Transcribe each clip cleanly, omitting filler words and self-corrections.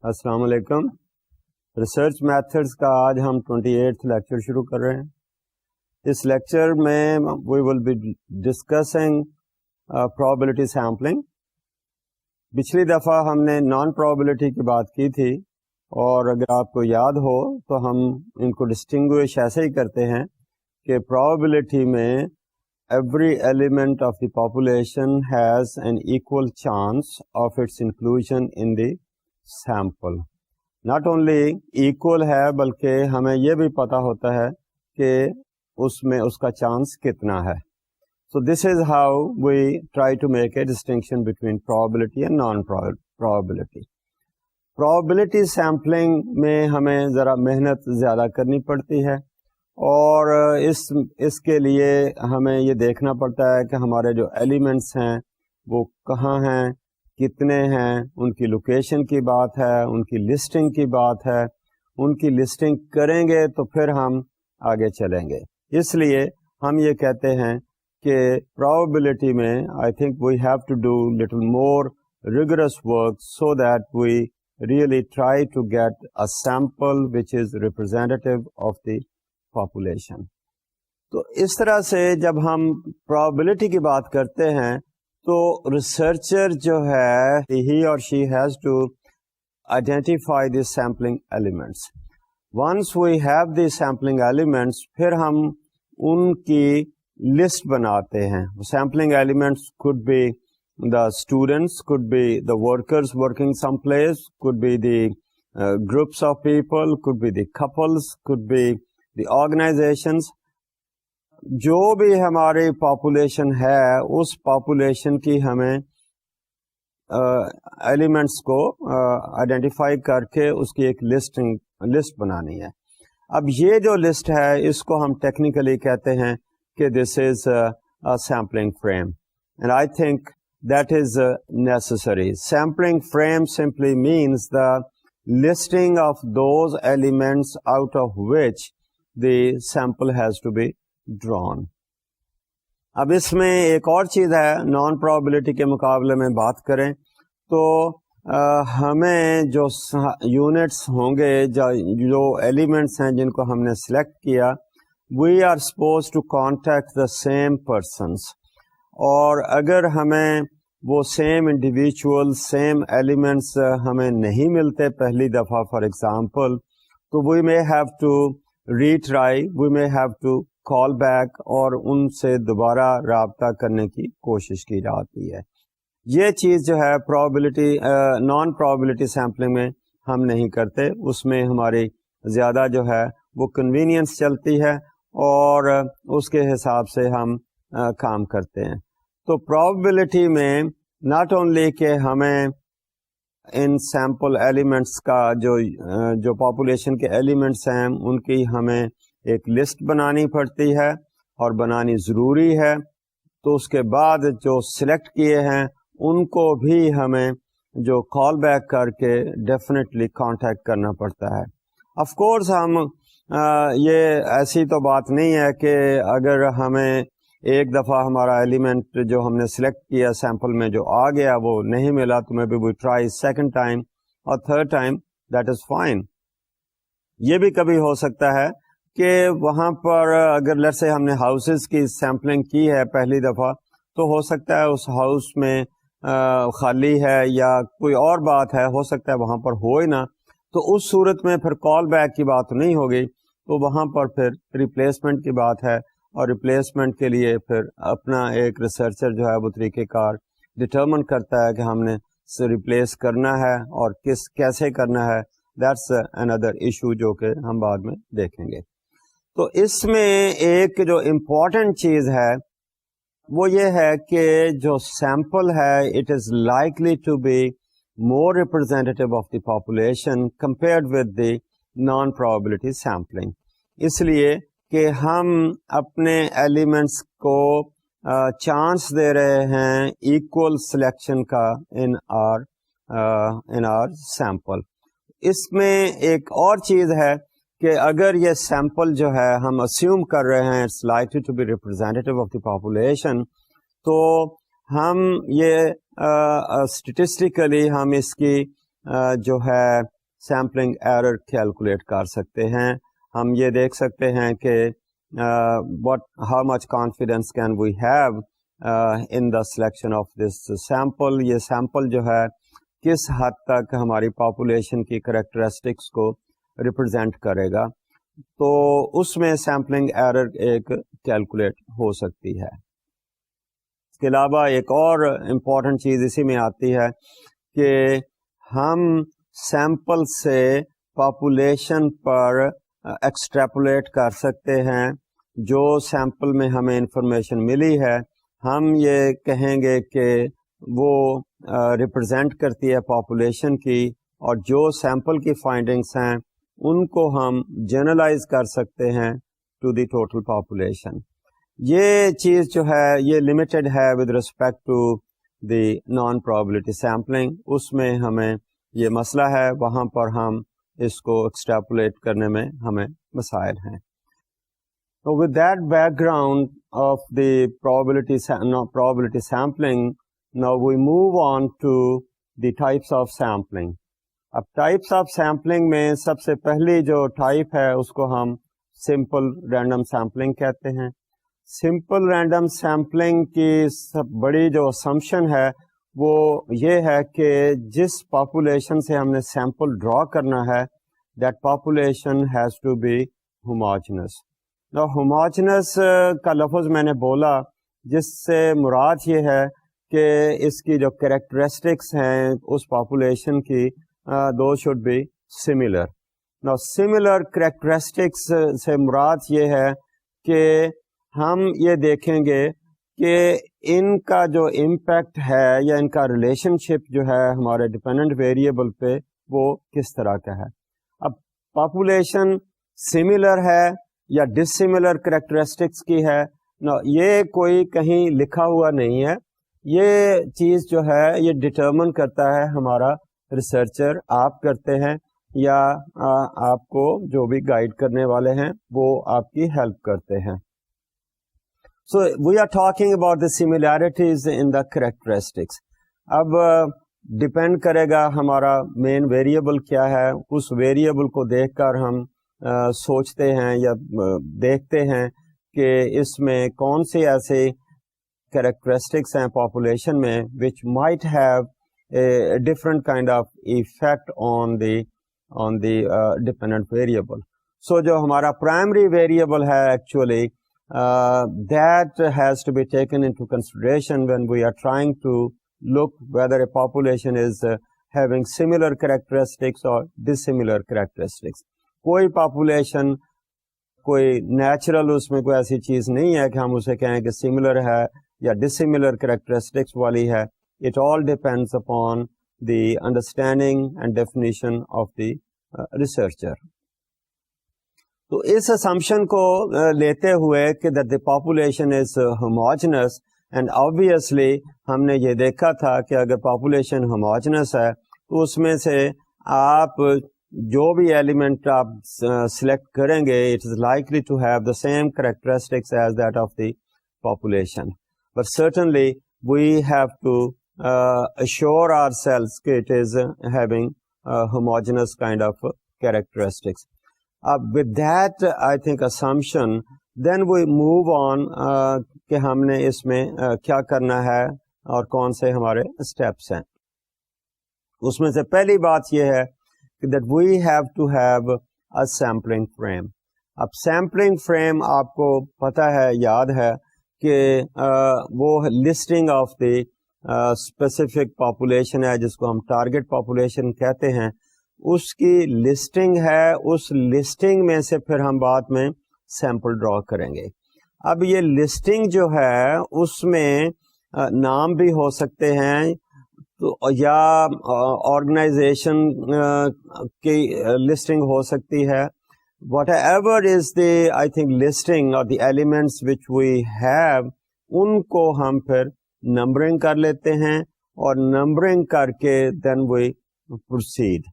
السلام علیکم. Research methods کا آج ہم 28 لیکچر شروع کر رہے ہیں. اس لیکچر میں we will be discussing probability sampling. پچھلی دفعہ ہم نے نان پرابیبلٹی کی بات کی تھی، اور اگر آپ کو یاد ہو تو ہم ان کو ڈسٹنگوش ایسے ہی کرتے ہیں کہ پرابیبلٹی میں every element of the population has an equal chance of its inclusion in the sample. Not only equal ہے بلکہ ہمیں یہ بھی پتا ہوتا ہے کہ اس میں اس کا چانس کتنا ہے. So this is how we try to make a distinction between probability and non-probability. Probability sampling میں ہمیں ذرا محنت زیادہ کرنی پڑتی ہے، اور اس کے لیے ہمیں یہ دیکھنا پڑتا ہے کہ ہمارے جو ایلیمنٹس ہیں وہ کہاں ہیں، کتنے ہیں، ان کی لوکیشن کی بات ہے، ان کی لسٹنگ کی بات ہے. ان کی لسٹنگ کریں گے تو پھر ہم آگے چلیں گے. اس لیے ہم یہ کہتے ہیں کہ پرابیبلٹی میں I think we have to do little more rigorous work so that we really try to get a sample which is representative of the population. تو اس طرح سے جب ہم probability کی بات کرتے ہیں تو ریسرچر جو ہے he or she has to identify the sampling elements. Once we have the sampling elements پھر ہم ان کی لسٹ بناتے ہیں. sampling elements could be the students, could be the workers working someplace, could be the groups of people, could be the couples, could be the organizations. جو بھی ہماری population ہے اس population کی ہمیں ایلیمنٹس کو آئیڈینٹیفائی کر کے اس کی ایک لسٹ بنانی ہے. اب یہ جو لسٹ ہے اس کو ہم ٹیکنیکلی کہتے ہیں کہ this is a sampling frame, and I think that is necessary. Sampling frame simply means the listing of those elements out of which the sample has to be drawn. اب اس میں ایک اور چیز ہے، نان پرابیبلٹی کے مقابلے میں بات کریں تو ہمیں جو یونٹس ہوں گے، جو ایلیمنٹس ہیں جن کو ہم نے سلیکٹ کیا، we are suppose to contact the same persons. اور اگر ہمیں وہ سیم انڈیویجول سیم ایلیمنٹس ہمیں نہیں ملتے پہلی دفعہ فار ایگزامپل، تو we may have to retry, we may have to call back, اور ان سے دوبارہ رابطہ کرنے کی کوشش کی جاتی ہے. یہ چیز جو ہے پرابیبلٹی نان پرابیبلٹی سیمپلنگ میں ہم نہیں کرتے. اس میں ہماری زیادہ جو ہے وہ کنوینئنس چلتی ہے اور اس کے حساب سے ہم کام کرتے ہیں. تو پرابیبلٹی میں ناٹ اونلی کہ ہمیں ان سیمپل ایلیمنٹس کا جو پاپولیشن کے ایلیمنٹس ہیں ان کی ہمیں ایک لسٹ بنانی پڑتی ہے اور بنانی ضروری ہے. تو اس کے بعد جو سلیکٹ کیے ہیں ان کو بھی ہمیں جو کال بیک کر کے ڈیفینیٹلی کانٹیکٹ کرنا پڑتا ہے. آف کورس ہم یہ ایسی تو بات نہیں ہے کہ اگر ہمیں ایک دفعہ ہمارا ایلیمنٹ جو ہم نے سلیکٹ کیا سیمپل میں جو آ گیا وہ نہیں ملا تو maybe we try second time اور third time, that is fine. یہ بھی کبھی ہو سکتا ہے کہ وہاں پر اگر لیٹس سے ہم نے ہاؤسز کی سیمپلنگ کی ہے پہلی دفعہ، تو ہو سکتا ہے اس ہاؤس میں خالی ہے یا کوئی اور بات ہے، ہو سکتا ہے وہاں پر ہو ہی نہ، تو اس صورت میں پھر کال بیک کی بات نہیں ہوگی، تو وہاں پر پھر ریپلیسمنٹ کی بات ہے. اور ریپلیسمنٹ کے لیے پھر اپنا ایک ریسرچر جو ہے وہ طریقہ کار ڈٹرمن کرتا ہے کہ ہم نے ریپلیس کرنا ہے اور کیسے کرنا ہے. دیٹس اندر ایشو جو کہ ہم بعد میں دیکھیں گے. تو اس میں ایک جو امپورٹنٹ چیز ہے وہ یہ ہے کہ جو سیمپل ہے it is likely to be more representative of the population compared with the non probability sampling. اس لیے کہ ہم اپنے ایلیمنٹس کو چانس دے رہے ہیں ایکول سلیکشن کا ان آر سیمپل. اس میں ایک اور چیز ہے کہ اگر یہ سیمپل جو ہے ہم اسیوم کر رہے ہیں it's likely to be representative of the population, تو ہم یہ اسٹیٹسٹیکلی ہم اس کی جو ہے سیمپلنگ ایرر کیلکولیٹ کر سکتے ہیں. ہم یہ دیکھ سکتے ہیں کہ how much confidence can we have in the selection of this sample. یہ سیمپل جو ہے کس حد تک ہماری پاپولیشن کی کریکٹرسٹکس کو ریپرزینٹ کرے گا, تو اس میں سیمپلنگ ایرر ایک کیلکولیٹ ہو سکتی ہے. اس کے علاوہ ایک اور امپورٹنٹ چیز اسی میں آتی ہے کہ ہم سیمپل سے پاپولیشن پر ایکسٹریپولیٹ کر سکتے ہیں. جو سیمپل میں ہمیں انفارمیشن ملی ہے ہم یہ کہیں گے کہ وہ ریپرزینٹ کرتی ہے پاپولیشن کی, اور جو سیمپل کی فائنڈنگس ہیں ان کو ہم جنرلائز کر سکتے ہیں ٹو دی ٹوٹل پاپولیشن. یہ چیز جو ہے یہ لمیٹڈ ہے with respect to the non probability sampling. اس میں ہمیں یہ مسئلہ ہے, وہاں پر ہم اس کو ایکسٹریپولیٹ کرنے میں ہمیں مسائل ہیں. So with that background of the probability sampling, now we move on to the types of sampling. اب ٹائپس آف سیمپلنگ میں سب سے پہلی جو ٹائپ ہے اس کو ہم سمپل رینڈم سیمپلنگ کہتے ہیں. سمپل رینڈم سیمپلنگ کی سب بڑی جو اسمپشن ہے وہ یہ ہے کہ جس پاپولیشن سے ہم نے سیمپل ڈرا کرنا ہے that population has to be homogeneous. Homogeneous کا لفظ میں نے بولا جس سے مراد یہ ہے کہ اس کی جو کریکٹرسٹکس ہیں اس پاپولیشن کی دو شوڈ بی سملر. نا سملر کریکٹرسٹکس سے مراد یہ ہے کہ ہم یہ دیکھیں گے کہ ان کا جو امپیکٹ ہے یا ان کا ریلیشن شپ جو ہے ہمارے ڈپینڈنٹ ویریبل پہ وہ کس طرح کا ہے. اب پاپولیشن سملر ہے یا ڈسملر کریکٹرسٹکس کی ہے, یہ کوئی کہیں لکھا ہوا نہیں ہے. یہ چیز جو ہے یہ ڈٹرمن کرتا ہے ہمارا ریسرچر, آپ کرتے ہیں یا آپ کو جو بھی گائیڈ کرنے والے ہیں وہ آپ کی ہیلپ کرتے ہیں. So we are talking about the similarities in the characteristics. اب ڈپینڈ کرے گا ہمارا مین ویریبل کیا ہے, اس ویریبل کو دیکھ کر ہم سوچتے ہیں یا دیکھتے ہیں کہ اس میں کون سے ایسے کریکٹرسٹکس ہیں پاپولیشن میں which might have a different kind of effect on the dependent variable. So جو ہمارا primary variable ہے actually that has to be taken into consideration when we are trying to look whether a population is having similar characteristics or dissimilar characteristics. کوئی population کوئی natural اس میں کوئی ایسی چیز نہیں ہے کہ ہم اسے کہیں کہ سملر ہے یا ڈسملر کریکٹرسٹکس والی ہے. It all depends upon the understanding and definition of the researcher. تو اس اسمپشن کو لیتے ہوئے کہ the population is homogeneous, and obviously ہم نے یہ دیکھا تھا کہ اگر پاپولیشن ہوموجنس ہے تو اس میں سے آپ جو بھی ایلیمنٹ آپ سلیکٹ کریں گے it is likely to have the same characteristics as that of the population, but certainly we have to assure ourselves کہ it is having homogeneous kind of characteristics. With that I think assumption then we move on کہ ہم نے اس میں کیا کرنا ہے اور کون سے ہمارے اسٹیپس ہیں. اس میں سے پہلی بات یہ ہے that we have to have a sampling frame. اب سیمپلنگ فریم آپ کو پتہ ہے, یاد ہے کہ وہ listing of the specific population ہے جس کو ہم ٹارگیٹ پاپولیشن کہتے ہیں, اس کی لسٹنگ ہے. اس لسٹنگ میں سے پھر ہم بعد میں سیمپل ڈرا کریں گے. اب یہ لسٹنگ جو ہے اس میں نام بھی ہو سکتے ہیں تو یا آرگنائزیشن کی لسٹنگ ہو سکتی ہے. whatever is the I think listing or the elements which we have, ان کو ہم پھر نمبرنگ کر لیتے ہیں اور نمبرنگ کر کے then we proceed.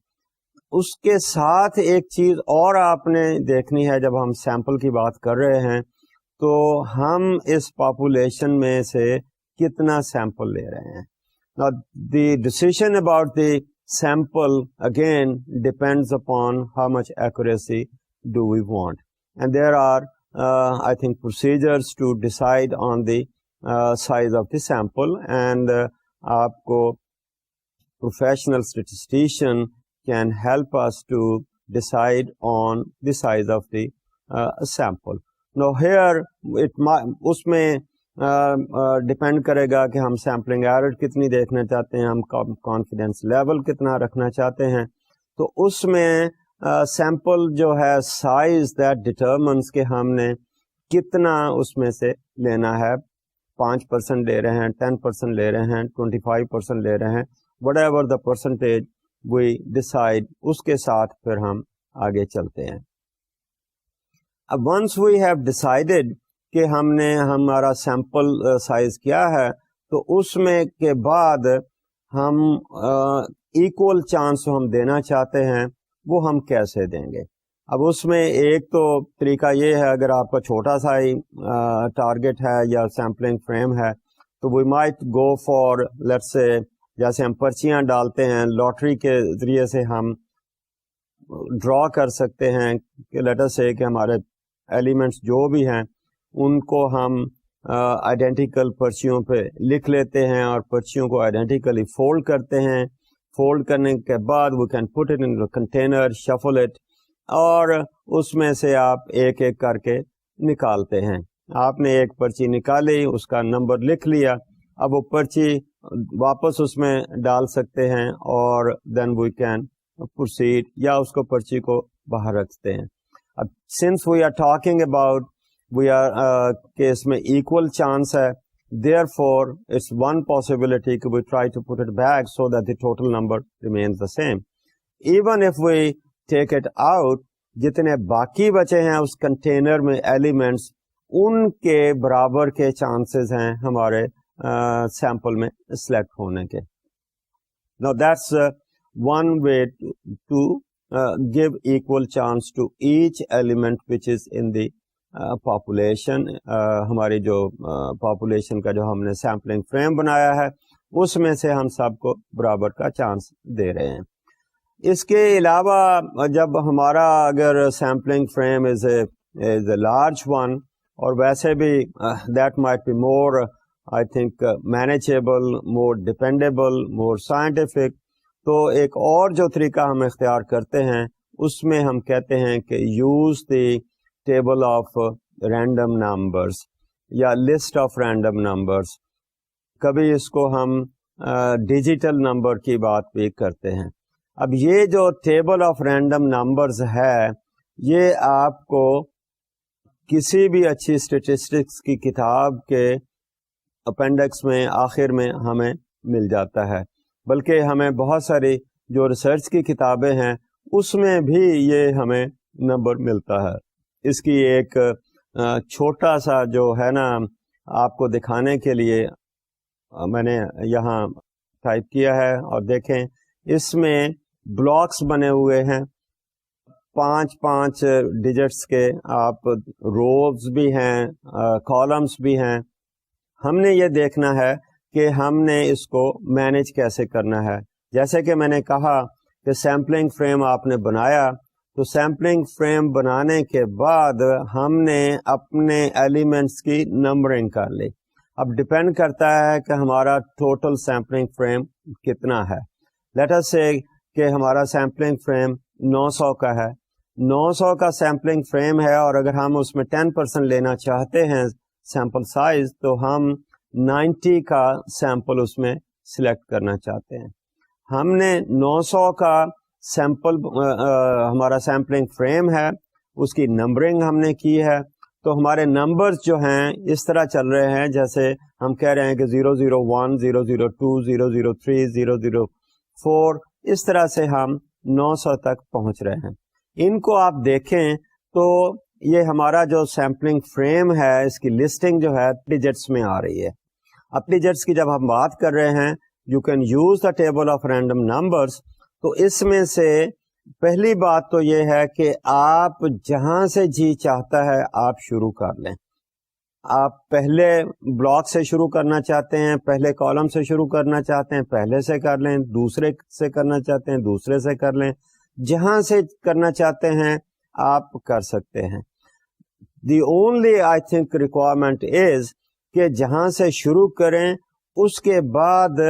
اس کے ساتھ ایک چیز اور آپ نے دیکھنی ہے جب ہم سیمپل کی بات کر رہے ہیں تو ہم اس پاپولیشن میں سے کتنا سیمپل لے رہے ہیں. Now, the decision about the sample again depends upon how much accuracy do we want. And there are, I think, procedures to decide on the size of the sample, and aapko professional statistician can help us to decide on the size of the sample. Now here usme depend کرے گا کہ ہم sampling error کتنی دیکھنا چاہتے ہیں, ہم confidence level کتنا رکھنا چاہتے ہیں. تو اس میں سیمپل جو ہے سائز دیٹ ڈٹرمنس کہ ہم نے کتنا اس میں سے لینا ہے. 5% لے رہے ہیں, 10% لے رہے ہیں, 25% لے رہے ہیں, whatever the percentage we decide, اس کے ساتھ پھر ہم آگے چلتے ہیں. اب ونس وی ہیو ڈیسائیڈڈ کہ ہم نے ہمارا سیمپل سائز کیا ہے, تو اس میں کے بعد ہم ایکول چانس ہم دینا چاہتے ہیں, وہ ہم کیسے دیں گے. اب اس میں ایک تو طریقہ یہ ہے, اگر آپ کا چھوٹا سا ہی ٹارگٹ ہے یا سیمپلنگ فریم ہے, تو we might go for let's say, جیسے ہم پرچیاں ڈالتے ہیں لاٹری کے ذریعے سے ہم ڈرا کر سکتے ہیں کہ لیٹ اس سے کہ ہمارے ایلیمنٹس جو بھی ہیں ان کو ہم آئیڈینٹیکل پرچیوں پہ لکھ لیتے ہیں اور پرچیوں کو آئیڈینٹیکلی فولڈ کرتے ہیں. فولڈ کرنے کے بعد we can put it in container, shuffle it, اور اس میں سے آپ ایک ایک کر کے نکالتے ہیں. آپ نے ایک پرچی نکالی, اس کا نمبر لکھ لیا, اب وہ پرچی واپس اس میں ڈال سکتے ہیں اور دین وی کین پروسیڈ, یا اس کو پرچی کو باہر رکھتے ہیں. اب since we are talking about we are کہ اس میں ایکول چانس ہے, therefore it's one possibility کہ we try to put it back so that the total number remains the same. Even if we take it out, جتنے باقی بچے ہیں اس container میں ایلیمنٹس, ان کے برابر کے چانسز ہیں ہمارے سیمپل میں سلیکٹ ہونے کے. Now that's one way to give equal chance to each element which is in the population. ہماری جو پاپولیشن کا جو ہم نے سیمپلنگ فریم بنایا ہے اس میں سے ہم سب کو برابر کا چانس دے رہے ہیں. اس کے علاوہ جب ہمارا اگر sampling frame is a large one, اور ویسے بھی that might be more I think manageable, more dependable, more scientific, تو ایک اور جو طریقہ ہم اختیار کرتے ہیں اس میں ہم کہتے ہیں کہ use the table of random numbers یا لسٹ آف رینڈم نمبرس. کبھی اس کو ہم ڈیجیٹل نمبر کی بات بھی کرتے ہیں. اب یہ جو ٹیبل آف رینڈم نمبرز ہے, یہ آپ کو کسی بھی اچھی اسٹیٹسٹکس کی کتاب کے اپینڈکس میں آخر میں ہمیں مل جاتا ہے, بلکہ ہمیں بہت ساری جو ریسرچ کی کتابیں ہیں اس میں بھی یہ ہمیں نمبر ملتا ہے. اس کی ایک چھوٹا سا جو ہے نا آپ کو دکھانے کے لیے میں نے یہاں ٹائپ کیا ہے, اور دیکھیں اس میں بلاکس بنے ہوئے ہیں 5 ڈیجٹس کے, آپ روز بھی ہیں, کالمس بھی ہیں. ہم نے یہ دیکھنا ہے کہ ہم نے اس کو مینیج کیسے کرنا ہے. جیسے کہ میں نے کہا کہ سیمپلنگ فریم آپ نے بنایا, تو سیمپلنگ فریم بنانے کے بعد ہم نے اپنے ایلیمنٹس کی نمبرنگ کر لی. اب ڈپینڈ کرتا ہے کہ ہمارا ٹوٹل سیمپلنگ فریم کتنا ہے. لیٹ اس سے کہ ہمارا سیمپلنگ فریم 900 کا ہے, 900 کا سیمپلنگ فریم ہے, اور اگر ہم اس میں 10% لینا چاہتے ہیں سیمپل سائز, تو ہم 90 کا سیمپل اس میں سلیکٹ کرنا چاہتے ہیں. ہم نے 900 کا سیمپل ہمارا سیمپلنگ فریم ہے, اس کی نمبرنگ ہم نے کی ہے, تو ہمارے نمبرز جو ہیں اس طرح چل رہے ہیں جیسے ہم کہہ رہے ہیں کہ 001, 002, 003, 004, اس طرح سے ہم 900 تک پہنچ رہے ہیں. ان کو آپ دیکھیں تو یہ ہمارا جو سیمپلنگ فریم ہے اس کی لسٹنگ جو ہے ڈیجٹس میں آ رہی ہے. اب ڈیجٹس کی جب ہم بات کر رہے ہیں, you can use the table of random numbers, تو اس میں سے پہلی بات تو یہ ہے کہ آپ جہاں سے جی چاہتا ہے آپ شروع کر لیں. آپ پہلے بلاک سے شروع کرنا چاہتے ہیں، پہلے کالم سے شروع کرنا چاہتے ہیں، پہلے سے کر لیں، دوسرے سے کرنا چاہتے ہیں دوسرے سے کر لیں، جہاں سے کرنا چاہتے ہیں آپ کر سکتے ہیں. The only I think requirement is کہ جہاں سے شروع کریں اس کے بعد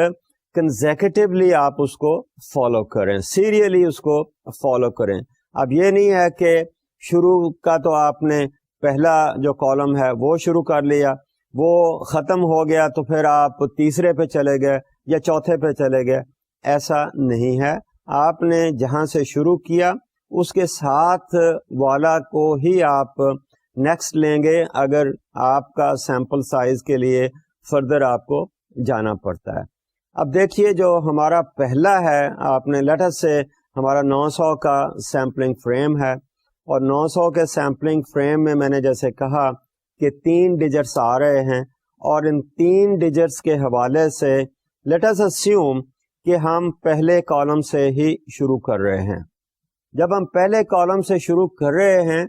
کنزیکٹولی آپ اس کو فالو کریں، سیریلی اس کو فالو کریں. اب یہ نہیں ہے کہ شروع کا تو آپ نے پہلا جو کالم ہے وہ شروع کر لیا، وہ ختم ہو گیا تو پھر آپ تیسرے پہ چلے گئے یا چوتھے پہ چلے گئے. ایسا نہیں ہے. آپ نے جہاں سے شروع کیا اس کے ساتھ والا کو ہی آپ نیکسٹ لیں گے اگر آپ کا سیمپل سائز کے لیے فردر آپ کو جانا پڑتا ہے. اب دیکھیے جو ہمارا پہلا ہے، آپ نے لیٹر سے ہمارا 900 کا سیمپلنگ فریم ہے، اور 900 کے سیمپلنگ فریم میں نے جیسے کہا کہ 3 ڈیجٹس آ رہے ہیں، اور ان 3 ڈیجٹس کے حوالے سے لیٹ اس اسیوم کہ ہم پہلے کالم سے ہی شروع کر رہے ہیں. جب ہم پہلے کالم سے شروع کر رہے ہیں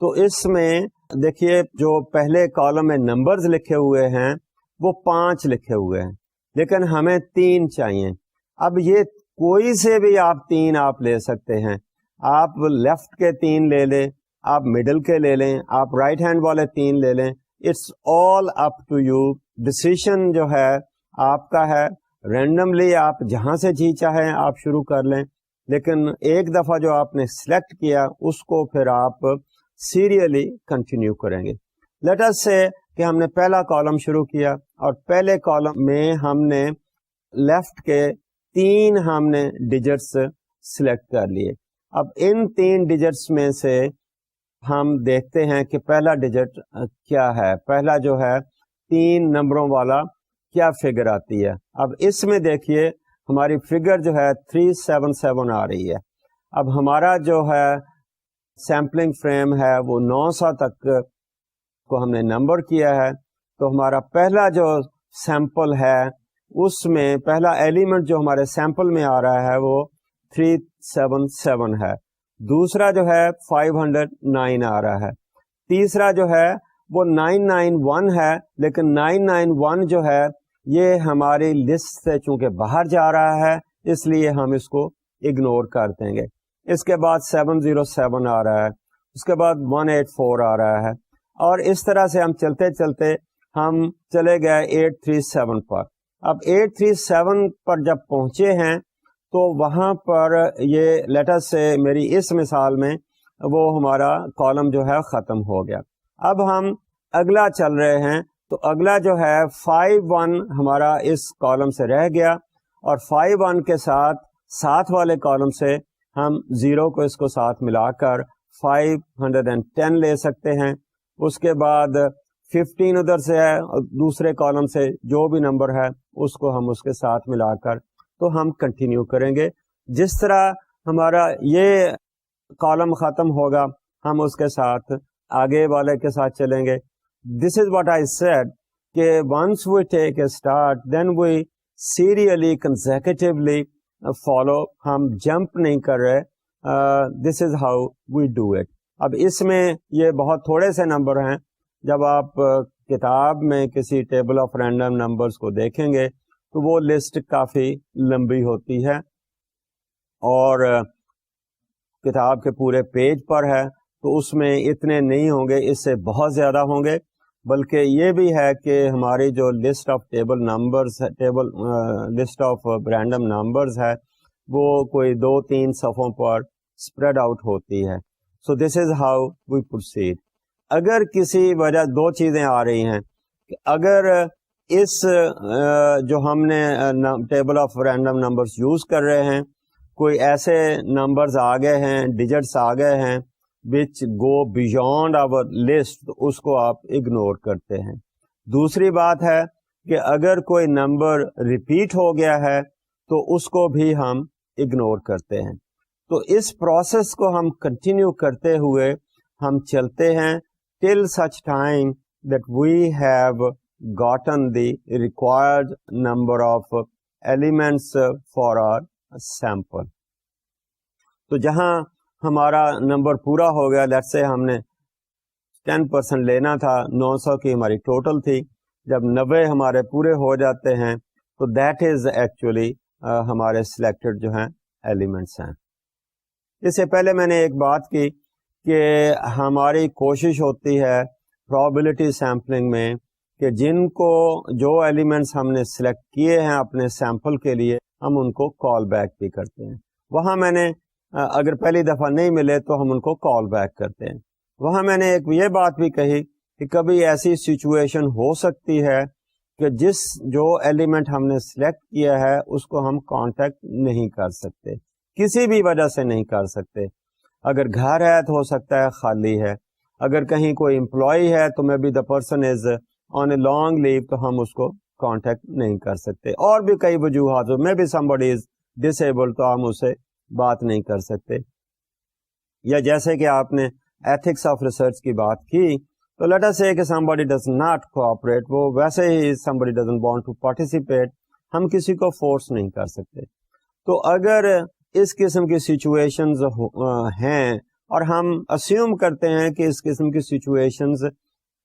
تو اس میں دیکھیے جو پہلے کالم میں نمبرز لکھے ہوئے ہیں وہ 5 لکھے ہوئے ہیں، لیکن ہمیں 3 چاہیے. اب یہ کوئی سے بھی آپ 3 آپ لے سکتے ہیں. آپ لیفٹ کے 3 لے لیں، آپ مڈل کے لے لیں، آپ رائٹ ہینڈ والے 3 لے لیں. It's all up to you. Decision جو ہے آپ کا ہے. رینڈملی آپ جہاں سے جی چاہیں آپ شروع کر لیں، لیکن ایک دفعہ جو آپ نے سلیکٹ کیا اس کو پھر آپ سیریلی کنٹینیو کریں گے. لیٹ اس سے کہ ہم نے پہلا کالم شروع کیا اور پہلے کالم میں ہم نے لیفٹ کے 3 ہم نے ڈیجٹس سلیکٹ کر لیے. اب ان 3 ڈیجٹس میں سے ہم دیکھتے ہیں کہ پہلا ڈیجٹ کیا ہے. پہلا جو ہے 3 نمبروں والا کیا فگر آتی ہے. اب اس میں دیکھیے ہماری فگر جو ہے 377 آ رہی ہے. اب ہمارا جو ہے سیمپلنگ فریم ہے وہ 900 تک کو ہم نے نمبر کیا ہے، تو ہمارا پہلا جو سیمپل ہے اس میں پہلا ایلیمنٹ جو ہمارے سیمپل میں آ رہا ہے وہ 377 ہے. دوسرا جو ہے 509 آ رہا ہے. تیسرا جو ہے وہ 991 ہے، لیکن 991 جو ہے یہ ہماری لسٹ سے چونکہ باہر جا رہا ہے اس لیے ہم اس کو اگنور کر دیں گے. اس کے بعد 707 آ رہا ہے، اس کے بعد 184 آ رہا ہے، اور اس طرح سے ہم چلتے چلتے ہم چلے گئے 837 پر. اب 837 پر جب پہنچے ہیں تو وہاں پر یہ لیٹر سے میری اس مثال میں وہ ہمارا کالم جو ہے ختم ہو گیا. اب ہم اگلا چل رہے ہیں تو اگلا جو ہے 51 ہمارا اس کالم سے رہ گیا، اور 51 کے ساتھ والے کالم سے ہم 0 کو اس کو ساتھ ملا کر 510 لے سکتے ہیں. اس کے بعد 15 ادھر سے ہے اور دوسرے کالم سے جو بھی نمبر ہے اس کو ہم اس کے ساتھ ملا کر تو ہم کنٹینیو کریں گے. جس طرح ہمارا یہ کالم ختم ہوگا ہم اس کے ساتھ آگے والے کے ساتھ چلیں گے. This is what I said کہ once we take a start then we serially consecutively follow. ہم جمپ نہیں کر رہے. This is how we do it. اب اس میں یہ بہت تھوڑے سے نمبر ہیں. جب آپ کتاب میں کسی ٹیبل آف رینڈم نمبرز کو دیکھیں گے تو وہ لسٹ کافی لمبی ہوتی ہے اور کتاب کے پورے پیج پر ہے، تو اس میں اتنے نہیں ہوں گے، اس سے بہت زیادہ ہوں گے. بلکہ یہ بھی ہے کہ ہماری جو list of table numbers list of random numbers ہے وہ کوئی 2-3 صفحوں پر اسپریڈ آؤٹ ہوتی ہے. سو دس از ہاؤ وی پروسیڈ. اگر کسی وجہ 2 چیزیں آ رہی ہیں کہ اگر اس جو ہم نے table of random numbers use کر رہے ہیں کوئی ایسے نمبرز آ گئے ہیں، ڈیجٹس آ گئے ہیں وچ گو بیونڈ آور لسٹ، تو اس کو آپ اگنور کرتے ہیں. دوسری بات ہے کہ اگر کوئی نمبر ریپیٹ ہو گیا ہے تو اس کو بھی ہم اگنور کرتے ہیں. تو اس پروسیس کو ہم کنٹینیو کرتے ہوئے ہم چلتے ہیں till such time that we have gotten the required number of elements for our sample. تو جہاں ہمارا نمبر پورا ہو گیا، لیٹس سے ہم نے 10% لینا تھا, 900 کی ہماری ٹوٹل تھی. جب 90 ہمارے پورے ہو جاتے ہیں تو دیٹ از ایکچولی ہمارے سلیکٹڈ جو ہیں ایلیمنٹس ہیں. اس سے پہلے میں نے ایک بات کی کہ ہماری کوشش ہوتی ہے پرابلٹی سیمپلنگ میں کہ جن کو جو ایلیمنٹس ہم نے سلیکٹ کیے ہیں اپنے سیمپل کے لیے ہم ان کو کال بیک بھی کرتے ہیں. وہاں میں نے اگر پہلی دفعہ نہیں ملے تو ہم ان کو کال بیک کرتے ہیں. وہاں میں نے ایک یہ بات بھی کہی کہ کبھی ایسی سچویشن ہو سکتی ہے کہ جو ایلیمنٹ ہم نے سلیکٹ کیا ہے اس کو ہم کانٹیکٹ نہیں کر سکتے, کسی بھی وجہ سے نہیں کر سکتے. اگر گھر ہے تو ہو سکتا ہے خالی ہے, اگر کہیں کوئی امپلائی ہے تو may be the person is on a long leave تو ہم اس کو کانٹیکٹ نہیں کر سکتے. اور بھی کئی وجوہات ہو, maybe somebody is disable تو ہم اسے بات نہیں کر سکتے. یا جیسے کہ آپ نے ایتھکس آف ریسرچ کی بات کی تو لیٹ اس سے کہ somebody does not cooperate, وہ ویسے ہی somebody doesn't want to participate, ہم کسی کو فورس نہیں کر سکتے. تو اگر اس قسم کی سچویشنز ہیں اور ہم اسیوم کرتے ہیں کہ اس قسم کی سچویشنز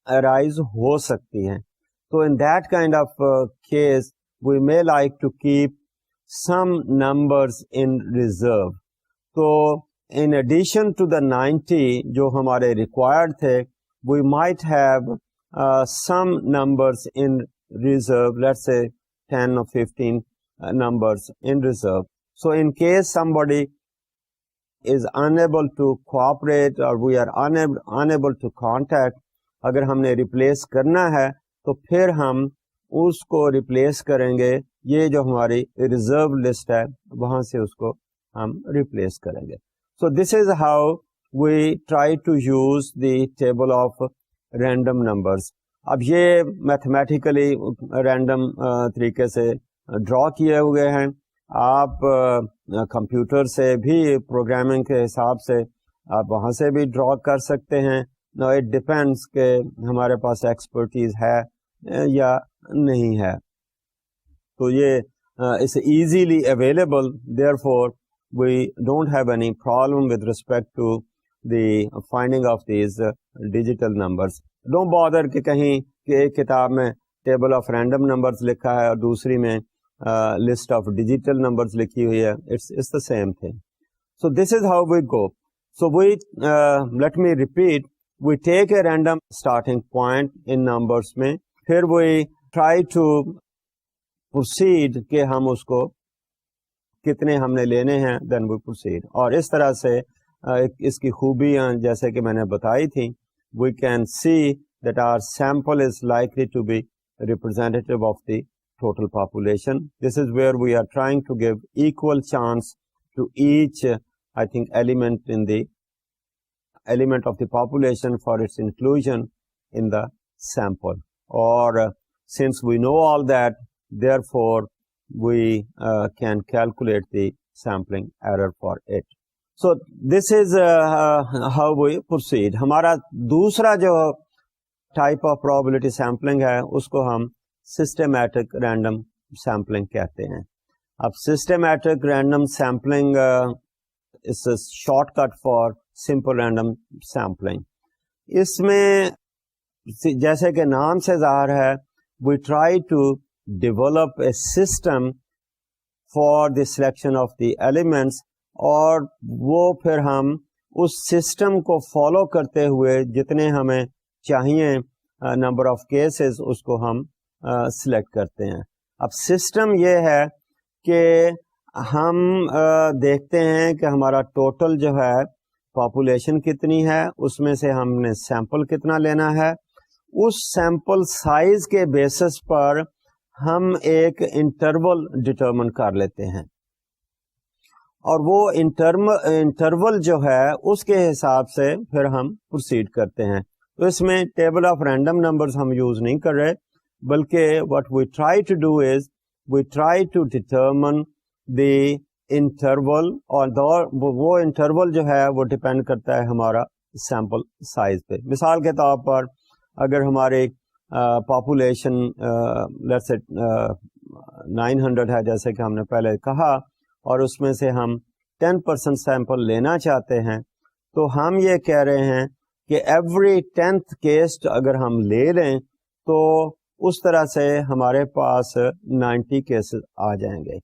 ارائز ہو سکتی ہیں تو in that kind of case we may like to keep some numbers in reserve. تو in addition to the 90 جو ہمارے required تھے we might have some numbers in reserve, let's say 10 or 15 numbers in reserve. So in case somebody is unable to cooperate or we are unable to contact, اگر ہم نے replace کرنا ہے تو پھر ہم اس کو ریپلیس کریں گے. یہ جو ہماری ریزرو لسٹ ہے وہاں سے اس کو ہم ریپلیس کریں گے. So this is how we try to use the table of random numbers. اب یہ میتھمیٹیکلی رینڈم طریقے سے ڈرا کیے ہوئے ہیں. آپ کمپیوٹر سے بھی پروگرامنگ کے حساب سے آپ وہاں سے بھی ڈرا کر سکتے ہیں. Now it depends کہ ہمارے پاس ایکسپرٹیز ہے یا نہیں ہے. تو یہ it's easily available, therefore we don't have any problem with respect to the finding of these digital numbers. Don't bother کہ کہیں کہ ایک کتاب میں ٹیبل آف رینڈم نمبرز لکھا ہے اور دوسری میں لسٹ آف ڈیجیٹل نمبرز لکھی ہوئی ہے. It's the same thing. So this is how we go. So we let me repeat, we take a random starting point in numbers میں, پھر we try to proceed کہ ہم اس کو کتنے ہم نے لینے ہیں, then we proceed. اور اس طرح سے اس کی خوبیاں جیسے کہ میں نے بتائی تھی, we can see that our sample is likely to be representative of the total population. This is where we are trying to give equal chance to each, I think, element of the population for its inclusion in the sample. Or since we know all that, therefore we can calculate the sampling error for it. So this is how we proceed. ہمارا دوسرا جو type of probability sampling ہے اس کو ہم systematic random sampling کہتے ہیں. اب systematic random sampling is a shortcut for simple random sampling. اس میں جیسے کہ نام سے ظاہر ہے, we try to develop a system for the selection of the elements, اور وہ پھر ہم اس سسٹم کو فالو کرتے ہوئے جتنے ہمیں چاہیے نمبر آف کیسز اس کو ہم سلیکٹ کرتے ہیں. اب سسٹم یہ ہے کہ ہم دیکھتے ہیں کہ ہمارا ٹوٹل جو ہے پاپولیشن کتنی ہے, اس میں سے ہم نے سیمپل کتنا لینا ہے, اس سیمپل سائز کے بیسس پر ہم ایک انٹرول ڈٹرمن کر لیتے ہیں, اور وہ انٹرول جو ہے اس کے حساب سے پھر ہم پروسیڈ کرتے ہیں. تو اس میں ٹیبل آف رینڈم نمبرز ہم یوز نہیں کر رہے, بلکہ what we try to do is we try to determine the interval, اور وہ انٹرول جو ہے وہ ڈپینڈ کرتا ہے ہمارا سیمپل سائز پہ. مثال کے طور پر اگر ہماری پاپولیشن لیٹس سے 900 ہے جیسے کہ ہم نے پہلے کہا, اور اس میں سے ہم 10% سیمپل لینا چاہتے ہیں, تو ہم یہ کہہ رہے ہیں کہ ایوری 10th کیس اگر ہم لے لیں تو اس طرح سے ہمارے پاس 90 کیسز آ جائیں گے.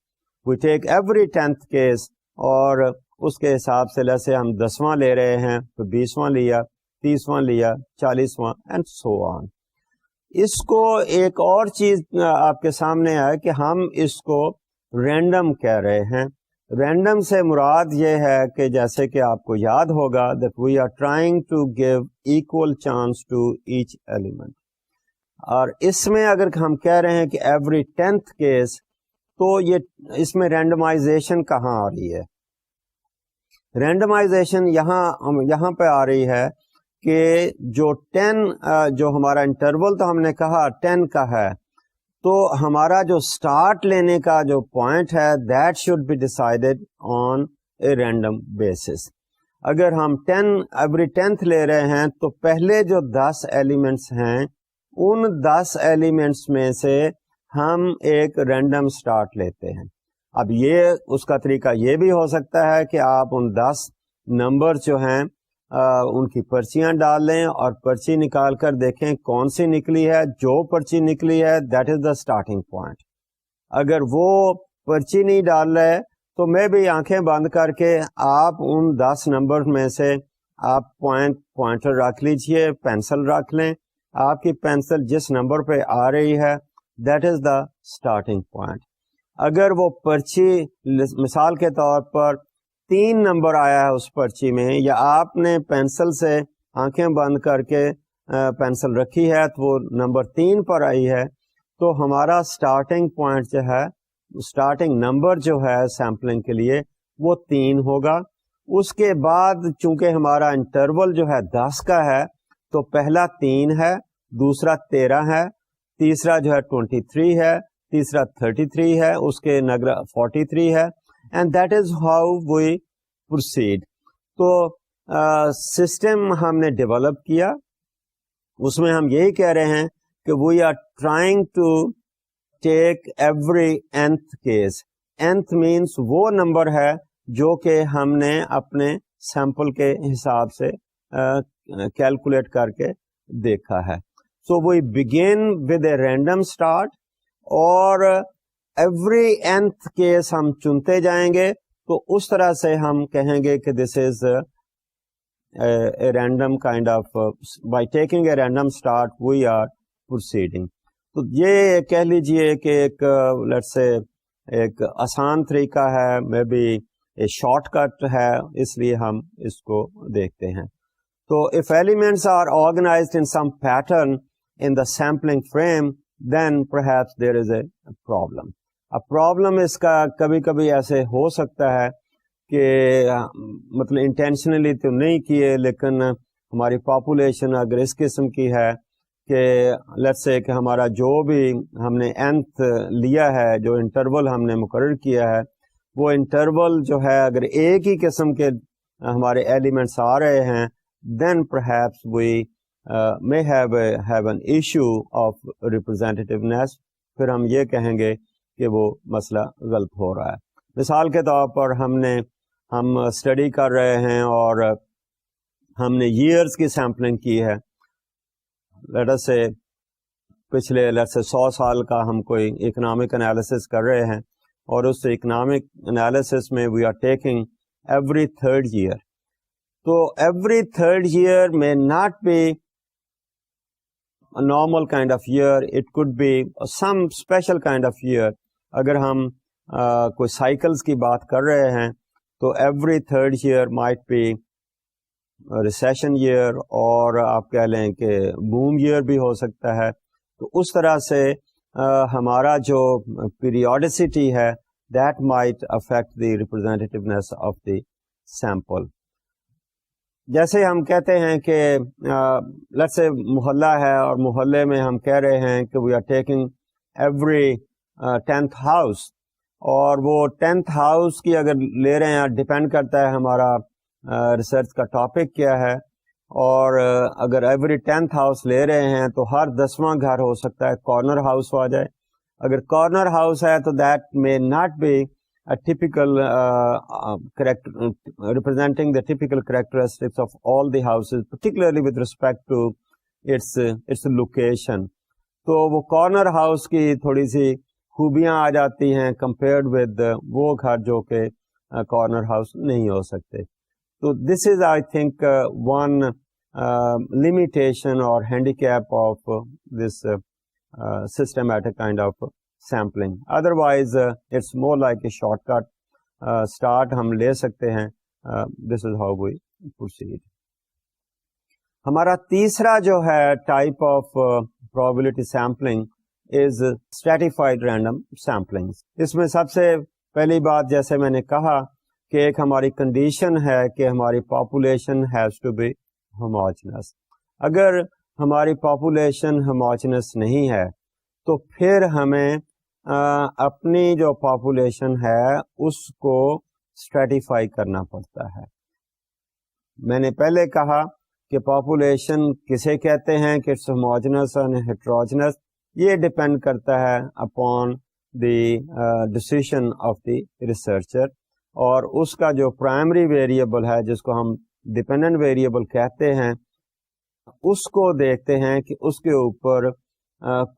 وی ٹیک ایوری 10th کیس اور اس کے حساب سے جیسے ہم 10واں لے رہے ہیں تو 20واں لیا, 30واں لیا, 40واں اینڈ سو آن. اس کو ایک اور چیز آپ کے سامنے ہے کہ ہم اس کو رینڈم کہہ رہے ہیں. رینڈم سے مراد یہ ہے کہ جیسے کہ آپ کو یاد ہوگا that we are trying to give equal chance to each element. اور اس میں اگر ہم کہہ رہے ہیں کہ ایوری 10th کیس تو یہ اس میں رینڈمائزیشن کہاں آ رہی ہے؟ رینڈمائزیشن یہاں پہ آ رہی ہے کہ جو 10 جو ہمارا انٹرول تو ہم نے کہا 10 کا ہے, تو ہمارا جو سٹارٹ لینے کا جو پوائنٹ ہے that should be decided on a random basis. اگر ہم 10 ایوری 10th لے رہے ہیں تو پہلے جو 10 ایلیمنٹس ہیں ان 10 ایلیمنٹس میں سے ہم ایک رینڈم سٹارٹ لیتے ہیں. اب یہ اس کا طریقہ یہ بھی ہو سکتا ہے کہ آپ ان 10 نمبر جو ہیں ان کی پرچیاں ڈال لیں اور پرچی نکال کر دیکھیں کون سی نکلی ہے. جو پرچی نکلی ہے that is the starting point. اگر وہ پرچی نہیں ڈال رہے تو میں بھی آنکھیں بند کر کے آپ ان 10 نمبر میں سے آپ پوائنٹر رکھ لیجئے, پینسل رکھ لیں. آپ کی پینسل جس نمبر پہ آ رہی ہے that is the starting point. اگر وہ پرچی مثال کے طور پر 3 نمبر آیا ہے اس پرچی میں, یا آپ نے پینسل سے آنکھیں بند کر کے پینسل رکھی ہے تو وہ نمبر 3 پر آئی ہے, تو ہمارا اسٹارٹنگ پوائنٹ جو ہے, اسٹارٹنگ نمبر جو ہے سیمپلنگ کے لیے وہ 3 ہوگا. اس کے بعد چونکہ ہمارا انٹرول جو ہے 10 کا ہے تو پہلا 3 ہے, دوسرا 13 ہے, تیسرا جو ہے 23 ہے, تیسرا 33 ہے, اس کے نگرا 43 ہے, and that is how we proceed. تو سسٹم ہم نے ڈیولپ کیا, اس میں ہم یہی کہہ رہے ہیں کہ we are trying to take every nth کیس. nth مینس وہ نمبر ہے جو کہ ہم نے اپنے سیمپل کے حساب سے کیلکولیٹ کر کے دیکھا ہے. So we begin with a random start, اور ایوری nth کیس ہم چنتے جائیں گے, تو اس طرح سے ہم کہیں گے کہ this is a random kind of, by taking a random start we are proceeding. تو یہ کہہ لیجئے کہ ایک لیٹس سے ایک آسان طریقہ ہے, may be a short cut ہے, اس لیے ہم اس کو دیکھتے ہیں. تو if elements are organized in some pattern in the sampling frame, then perhaps there is a problem. A problem اس کا کبھی کبھی ایسے ہو سکتا ہے کہ مطلب انٹینشنلی تو نہیں کیے, لیکن ہماری پاپولیشن اگر اس قسم کی ہے کہ لیٹس سے کہ ہمارا جو بھی ہم نے nth لیا ہے, جو انٹرول ہم نے مقرر کیا ہے, وہ انٹرول جو ہے اگر ایک ہی قسم کے ہمارے ایلیمنٹس آ رہے ہیں, then perhaps we may have an issue of representativeness. پھر ہم یہ کہیں گے کہ وہ مسئلہ غلط ہو رہا ہے. مثال کے طور پر ہم اسٹڈی کر رہے ہیں اور ہم نے ایئرس کی سیمپلنگ کی ہے, لیٹ اس سے پچھلے لیٹ سے 100 سال کا ہم کوئی اکنامک انالیسس کر رہے ہیں, اور اس اکنامک انالیسس میں we are taking every 3rd year. تو every 3rd year may not be a normal kind of year, it could be some special kind of year. اگر ہم کوئی سائیکلز کی بات کر رہے ہیں تو every 3rd year might be recession year, اور آپ کہہ لیں کہ بوم ایئر بھی ہو سکتا ہے. تو اس طرح سے ہمارا جو پیریوڈیسٹی ہے that might affect the ریپرزینٹیونیس of the sample. جیسے ہم کہتے ہیں کہ لیٹس سے محلہ ہے, اور محلے میں ہم کہہ رہے ہیں کہ we are taking every 10th house, اور وہ 10th ہاؤس کی اگر لے رہے ہیں ڈپینڈ کرتا ہے ہمارا ریسرچ کا ٹاپک کیا ہے, اور اگر ایوری 10th ہاؤس لے رہے ہیں تو ہر 10واں گھر ہو سکتا ہے کارنر ہاؤس آ جائے. اگر کارنر ہاؤس ہے تو that may not be typical representing the typical characteristics of all the houses, particularly with respect to its location. تو وہ کارنر ہاؤس کی تھوڑی سی خوبیاں آ جاتی ہیں کمپیئرڈ ود وہ گھر جو کہ کارنر ہاؤس نہیں ہو سکتے. تو this is I think one limitation or handicap of this systematic kind of sampling. Otherwise it's more like a shortcut. Start ہم لے سکتے ہیں. This is how we proceed. ہمارا تیسرا جو ہے type of probability sampling is stratified random sampling. اس میں سب سے پہلی بات جیسے میں نے کہا کہ ایک ہماری کنڈیشن ہے کہ ہماری population has to be homogeneous. اگر ہماری پاپولیشن ہوموجنس نہیں ہے تو پھر ہمیں اپنی جو پاپولیشن ہے اس کو اسٹریٹیفائی کرنا پڑتا ہے. میں نے پہلے کہا کہ پاپولیشن کسے کہتے ہیں کہ اٹس ہوموجنس اور ہیٹروجنس. یہ ڈپینڈ کرتا ہے upon the decision of the researcher, اور اس کا جو پرائمری ویریبل ہے جس کو ہم ڈپینڈنٹ ویریبل کہتے ہیں اس کو دیکھتے ہیں کہ اس کے اوپر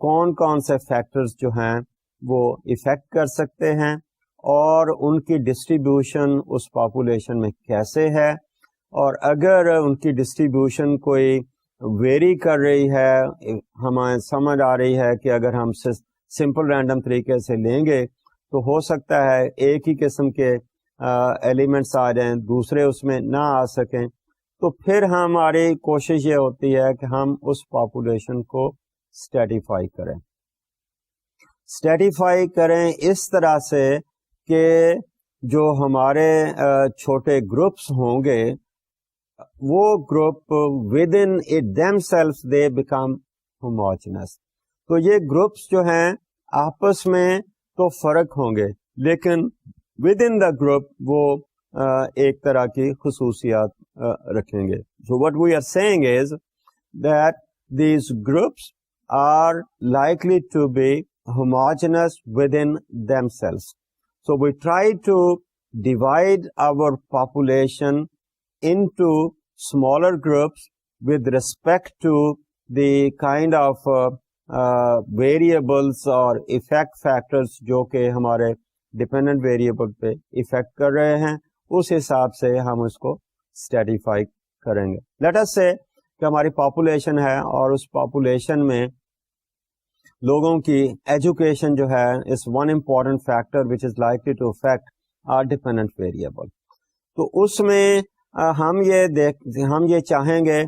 کون کون سے فیکٹرز جو ہیں وہ ایفیکٹ کر سکتے ہیں اور ان کی ڈسٹریبیوشن اس پاپولیشن میں کیسے ہے. اور اگر ان کی ڈسٹریبیوشن کوئی ویری کر رہی ہے, ہمیں سمجھ آ رہی ہے کہ اگر ہم سمپل رینڈم طریقے سے لیں گے تو ہو سکتا ہے ایک ہی قسم کے ایلیمنٹس آ جائیں, دوسرے اس میں نہ آ سکیں, تو پھر ہماری کوشش یہ ہوتی ہے کہ ہم اس پاپولیشن کو اسٹریٹیفائی کریں. اسٹریٹیفائی کریں اس طرح سے کہ جو ہمارے چھوٹے گروپس ہوں گے وہ group with in them self they become homogeneous. تو یہ گروپس جو ہیں آپس میں تو فرق ہوں گے لیکن ود ان دا گروپ وہ ایک طرح کی خصوصیات رکھیں گے. So what we are saying is that these groups are likely to be homogeneous within themselves. So we try to divide our population into smaller groups with respect to the kind of variables or effect factors جو کہ ہمارے dependent variable پہ effect کر رہے ہیں, اس حساب سے ہم اس کو اسٹریٹیفائی کریں گے. لیٹ اس سے کہ ہماری پاپولیشن ہے اور اس پاپولیشن میں لوگوں کی ایجوکیشن جو ہے اس one important factor which is likely to affect or dependent variable. تو اس میں ہم یہ چاہیں گے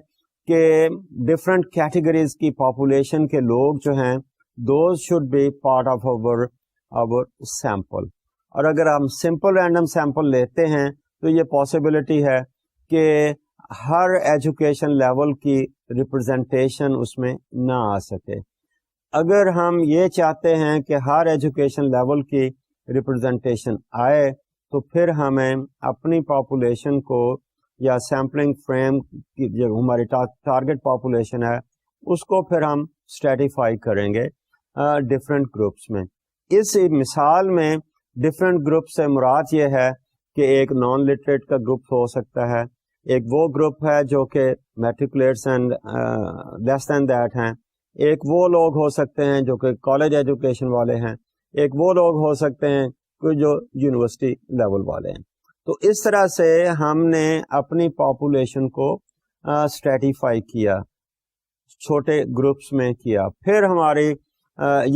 کہ ڈفرینٹ کیٹیگریز کی پاپولیشن کے لوگ جو ہیں those should be part of our sample. اور اگر ہم سمپل رینڈم سیمپل لیتے ہیں تو یہ پاسبلٹی ہے کہ ہر ایجوکیشن لیول کی ریپرزنٹیشن اس میں نہ آ سکے. اگر ہم یہ چاہتے ہیں کہ ہر ایجوکیشن لیول کی ریپرزنٹیشن آئے تو پھر ہمیں اپنی پاپولیشن کو یا سیمپلنگ فریم کی جو ہماری ٹارگٹ پاپولیشن ہے اس کو پھر ہم اسٹریٹیفائی کریں گے ڈفرینٹ گروپس میں. اس مثال میں ڈفرینٹ گروپ سے مراد یہ ہے کہ ایک نان لٹریٹ کا گروپ ہو سکتا ہے, ایک وہ گروپ ہے جو کہ میٹریکولیٹس اینڈ لیس دین دیٹ ہیں, ایک وہ لوگ ہو سکتے ہیں جو کہ کالج ایجوکیشن والے ہیں, ایک وہ لوگ ہو سکتے ہیں جو یونیورسٹی لیول والے ہیں. تو اس طرح سے ہم نے اپنی پاپولیشن کو اسٹریٹیفائی کیا, چھوٹے گروپس میں کیا. پھر ہماری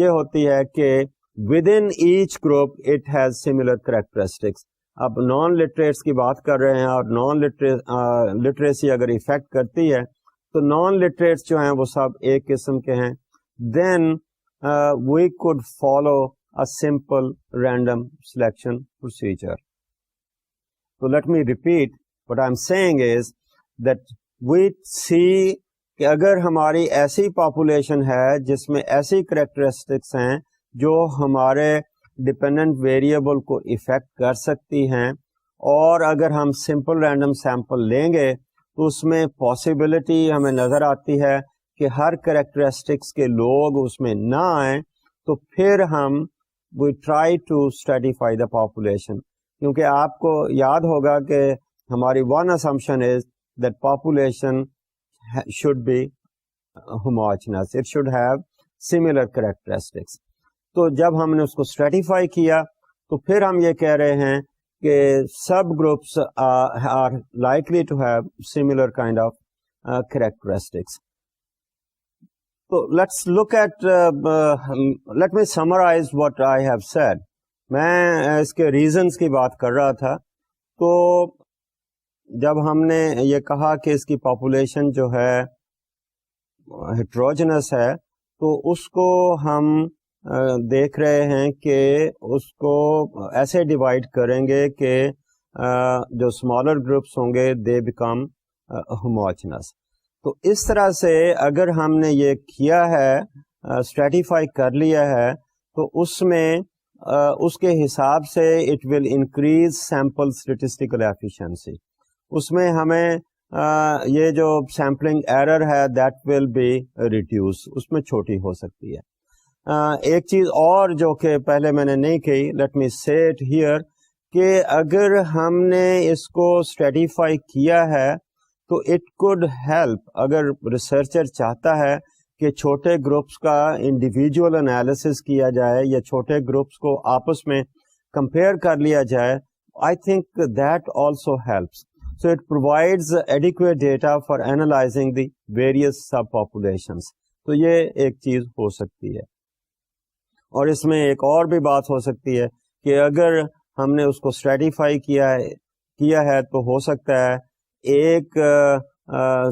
یہ ہوتی ہے کہ within each group it has similar characteristics. اب نان لٹریٹس کی بات کر رہے ہیں اور نان لٹریسی اگر ایفیکٹ کرتی ہے تو نان لٹریٹس جو ہیں وہ سب ایک قسم کے ہیں. then we could follow a simple random selection procedure. So let me repeat, what I'm saying is that we see کہ اگر ہماری ایسی پاپولیشن ہے جس میں ایسی کریکٹرسٹکس ہیں جو ہمارے ڈپینڈنٹ ویریبل کو ایفیکٹ کر سکتی ہیں, اور اگر ہم سمپل رینڈم سیمپل لیں گے تو اس میں پاسبلٹی ہمیں نظر آتی ہے کہ ہر کریکٹرسٹکس کے لوگ اس میں نہ آئیں, تو پھر ہم we try to stratify the population. کیونکہ آپ کو یاد ہوگا کہ ہماری one assumption is that population should be homogeneous. It should have similar characteristics. تو جب ہم نے اس کو اسٹریٹیفائی کیا تو پھر ہم یہ کہہ رہے ہیں کہ سب groups are likely to have similar kind of characteristics. So let's look at, let me summarize what I have said. میں اس کے ریزنز کی بات کر رہا تھا. تو جب ہم نے یہ کہا کہ اس کی پاپولیشن جو ہے ہیٹروجنس ہے تو اس کو ہم دیکھ رہے ہیں کہ اس کو ایسے ڈیوائڈ کریں گے کہ جو اسمالر گروپس ہوں گے دے بیکم ہوموجنس. تو اس طرح سے اگر ہم نے یہ کیا ہے اسٹریٹیفائی کر لیا ہے تو اس میں اس کے حساب سے it will increase sample statistical efficiency. اس میں ہمیں یہ جو سیمپلنگ ایرر ہے دیٹ ول بی ریڈیوس، اس میں چھوٹی ہو سکتی ہے. ایک چیز اور جو کہ پہلے میں نے نہیں کہی، لیٹ می سے اٹ ہیئر، کہ اگر ہم نے اس کو اسٹریٹیفائی کیا ہے تو اٹ کوڈ ہیلپ، اگر ریسرچر چاہتا ہے کہ چھوٹے گروپس کا انڈیویجول انالیسس کیا جائے یا چھوٹے گروپس کو آپس میں کمپیئر کر لیا جائے، I think that also helps. So it provides adequate data for analysing the various sub populations. تو یہ ایک چیز ہو سکتی ہے. اور اس میں ایک اور بھی بات ہو سکتی ہے کہ اگر ہم نے اس کو اسٹریٹیفائی کیا ہے تو ہو سکتا ہے ایک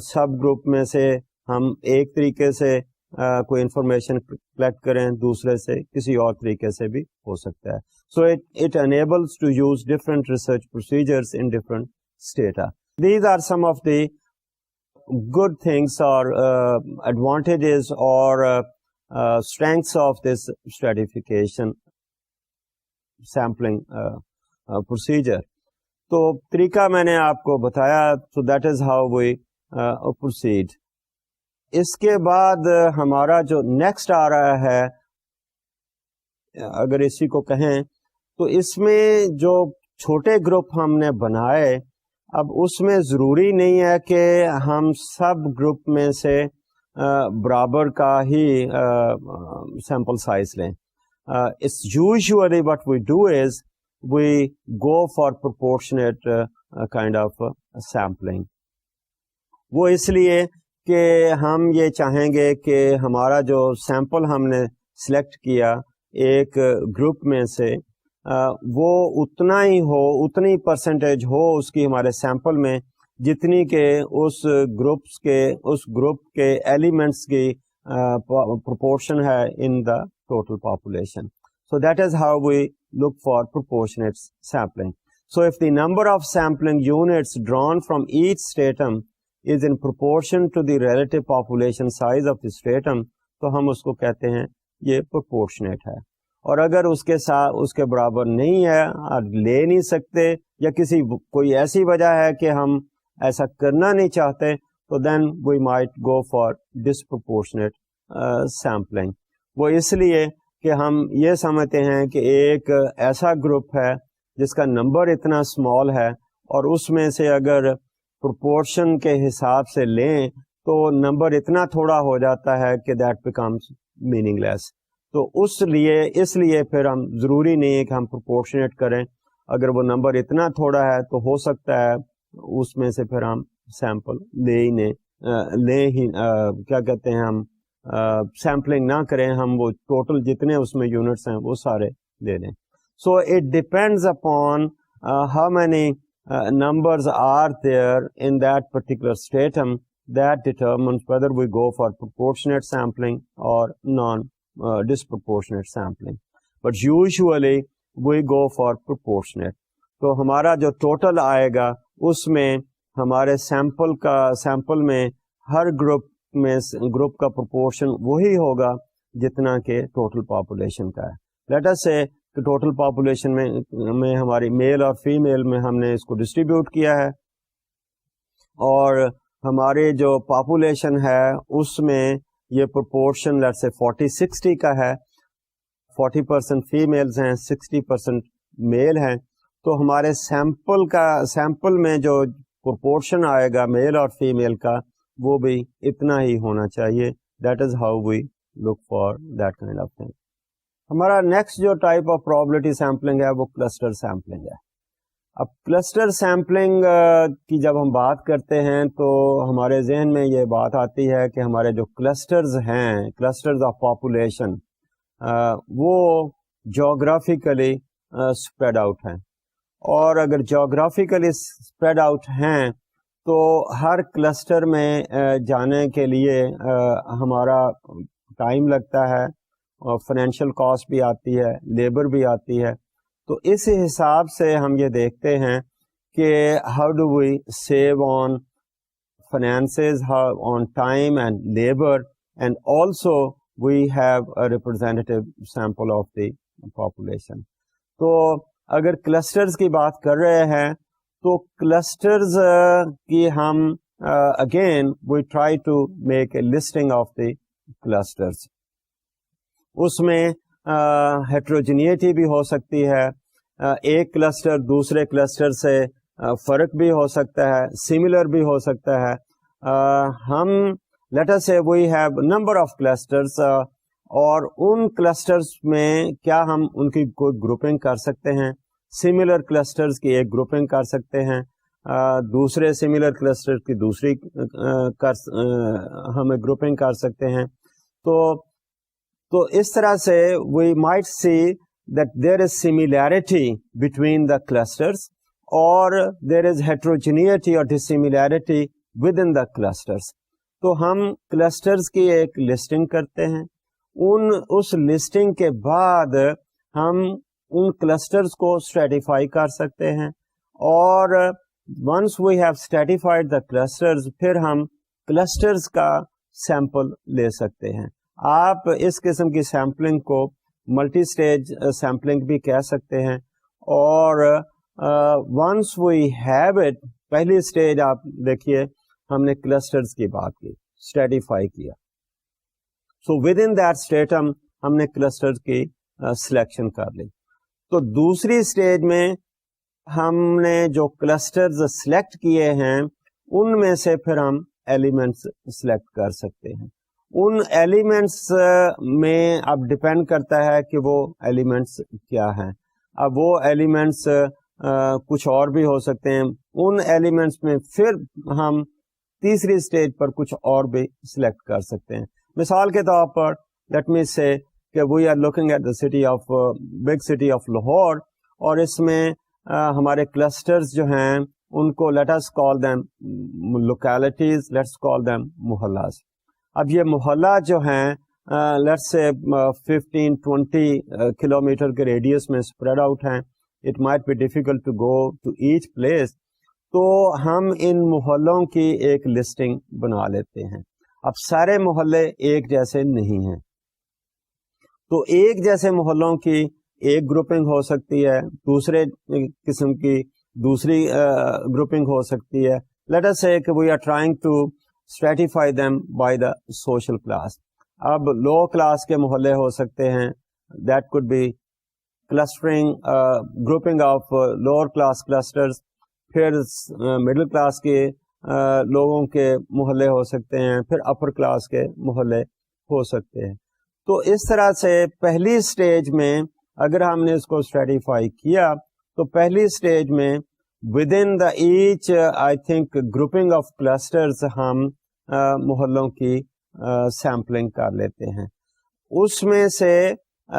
سب گروپ میں سے ہم ایک طریقے سے کوئی انفارمیشن کلیکٹ کریں، دوسرے سے کسی اور طریقے سے بھی ہو سکتا ہے. So it enables to use different research procedures in different strata. These are some of the good things or advantages or strengths of this stratification sampling procedure. تو طریقہ میں نے آپ کو بتایا. so that is how we proceed. اس کے بعد ہمارا جو نیکسٹ آ رہا ہے، اگر اسی کو کہیں تو اس میں جو چھوٹے گروپ ہم نے بنائے، اب اس میں ضروری نہیں ہے کہ ہم سب گروپ میں سے برابر کا ہی سیمپل سائز لیں. It's usually what we do is we go for proportionate kind of sampling. وہ اس لیے کہ ہم یہ چاہیں گے کہ ہمارا جو سیمپل ہم نے سلیکٹ کیا ایک گروپ میں سے وہ اتنا ہی ہو، اتنی پرسنٹیج ہو اس کی ہمارے سیمپل میں جتنی کہ اس گروپ کے ایلیمنٹس کی پروپورشن ہے in the total population. So that is how we look for proportionate sampling. So if the number of sampling units drawn from each stratum is in proportion to the relative population size of the stratum, تو ہم اس کو کہتے ہیں یہ proportionate ہے. اور اگر اس کے برابر نہیں ہے اور لے نہیں سکتے یا کوئی ایسی وجہ ہے کہ ہم ایسا کرنا نہیں چاہتے تو then we might go for disproportionate sampling. وہ اس لیے کہ ہم یہ سمجھتے ہیں کہ ایک ایسا گروپ ہے جس کا نمبر اتنا اسمال ہے اور اس میں سے اگر پروپورشن کے حساب سے لیں تو نمبر اتنا تھوڑا ہو جاتا ہے کہ دیٹ بیکمس میننگ لیس. تو اس لیے پھر ہم ضروری نہیں ہے کہ ہم پروپورشنیٹ کریں. اگر وہ نمبر اتنا تھوڑا ہے تو ہو سکتا ہے اس میں سے پھر ہم سیمپل کیا کہتے ہیں ہم سیمپلنگ نہ کریں، ہم وہ ٹوٹل جتنے اس میں یونٹس ہیں وہ سارے لے لیں. So it depends upon how many numbers are there in that particular stratum that determines whether we go for proportionate sampling or disproportionate sampling. But usually we go for proportionate. تو ہمارا جو total آئے گا اس میں ہمارے sample میں ہر group کا proportion وہی ہوگا جتنا کہ ٹوٹل پاپولیشن کا ہے. Let us say کہ ٹوٹل پاپولیشن میں ہماری میل اور فیمیل میں ہم نے اس کو ڈسٹریبیوٹ کیا ہے اور ہماری جو پاپولیشن ہے اس میں یہ پروپورشن لیٹس سے 40-60 کا ہے. 40% فیمیلز ہیں, 60% میل ہیں, تو ہمارے سیمپل میں جو پرپورشن آئے گا میل اور فیمیل کا وہ بھی اتنا ہی ہونا چاہیے. That is how we look for that kind of thing. ہمارا نیکسٹ جو ٹائپ آف پرابلٹی سیمپلنگ ہے وہ کلسٹر سیمپلنگ ہے. اب کلسٹر سیمپلنگ کی جب ہم بات کرتے ہیں تو ہمارے ذہن میں یہ بات آتی ہے کہ ہمارے جو کلسٹرز ہیں, کلسٹرز آف پاپولیشن, وہ جغرافیکلی اسپریڈ آؤٹ ہیں, اور اگر جغرافیکلی اسپریڈ آؤٹ ہیں تو ہر کلسٹر میں جانے کے لیے ہمارا ٹائم لگتا ہے, اور فائنینشیل کاسٹ بھی آتی ہے, لیبر بھی آتی ہے. تو اس حساب سے ہم یہ دیکھتے ہیں کہ how do we save on finances, on time and labour, and also we have a representative sample of the population. تو اگر کلسٹرز کی بات کر رہے ہیں تو کلسٹرز کی ہم again we try to make a listing of the clusters. اس میں ہیٹروجینیٹی بھی ہو سکتی ہے, ایک کلسٹر دوسرے کلسٹر سے فرق بھی ہو سکتا ہے, سملر بھی ہو سکتا ہے. ہم let us say we have number of clusters, اور ان کلسٹرز میں کیا ہم ان کی کوئی گروپنگ کر سکتے ہیں, سملر کلسٹرز کی ایک گروپنگ کر سکتے ہیں, دوسرے سملر کلسٹر کی دوسری ہم گروپنگ کر سکتے ہیں. تو اس طرح سے we might see that there is similarity between the clusters, اور دیر از ہیٹروجینیٹی اور ڈسسیملیرٹی ود ان دا کلسٹرز. تو ہم کلسٹرز کی ایک لسٹنگ کرتے ہیں, اس لسٹنگ کے بعد ہم ان کلسٹرز کو اسٹریٹیفائی کر سکتے ہیں, اور once we have stratified the clusters پھر ہم کلسٹرز کا سیمپل لے سکتے ہیں. آپ اس قسم کی سیمپلنگ کو ملٹی سٹیج سیمپلنگ بھی کہہ سکتے ہیں, اور ونس وی ہیو اٹ, پہلی سٹیج آپ دیکھیے ہم نے کلسٹرز کی بات کی, اسٹریٹیفائی کیا, سو ود ان دیٹ اسٹیٹم ہم نے کلسٹرز کی سلیکشن کر لی. تو دوسری سٹیج میں ہم نے جو کلسٹرز سلیکٹ کیے ہیں ان میں سے پھر ہم ایلیمنٹس سلیکٹ کر سکتے ہیں. ان ایلیمنٹس میں اب ڈپینڈ کرتا ہے کہ وہ ایلیمنٹس کیا ہیں. اب وہ ایلیمنٹس کچھ اور بھی ہو سکتے ہیں. ان ایلیمنٹس میں پھر ہم تیسری سٹیج پر کچھ اور بھی سلیکٹ کر سکتے ہیں. مثال کے طور پر لیٹ می سے کہ we are looking at the city of big city of Lahore, اور اس میں ہمارے کلسٹرز جو ہیں ان کو let us call them localities, let's call them محلاز. اب یہ محلہ جو ہیں لیٹ سے 15-20 کلومیٹر کے ریڈیس میں اسپریڈ آؤٹ ہیں. It might be difficult to go to each place. تو ہم ان محلوں کی ایک لسٹنگ بنا لیتے ہیں. اب سارے محلے ایک جیسے نہیں ہیں, تو ایک جیسے محلوں کی ایک گروپنگ ہو سکتی ہے, دوسرے قسم کی دوسری گروپنگ ہو سکتی ہے. لیٹ اس سے کہ we are trying to stratify them by the social class. اب لو کلاس کے محلے ہو سکتے ہیں, that could be clustering grouping of lower class clusters. پھر مڈل کلاس کے لوگوں کے محلے ہو سکتے ہیں, پھر اپر کلاس کے محلے ہو سکتے ہیں. تو اس طرح سے پہلی سٹیج میں اگر ہم نے اس کو اسٹریٹیفائی کیا تو پہلی سٹیج میں within the each I think grouping of clusters ہم محلوں کی سیمپلنگ کر لیتے ہیں. اس میں سے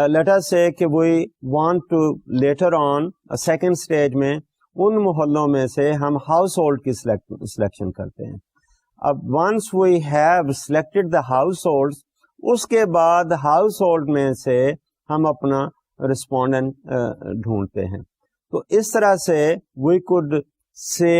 لیٹ اس سے کہ we want to later on second stage میں ان محلوں میں سے ہم ہاؤس ہولڈ کی سلیکشن کرتے ہیں. اب once we have selected the household, اس کے بعد ہاؤس ہولڈ میں سے ہم اپنا رسپونڈنٹ ڈھونڈتے ہیں. تو اس طرح سے وی کوڈ سے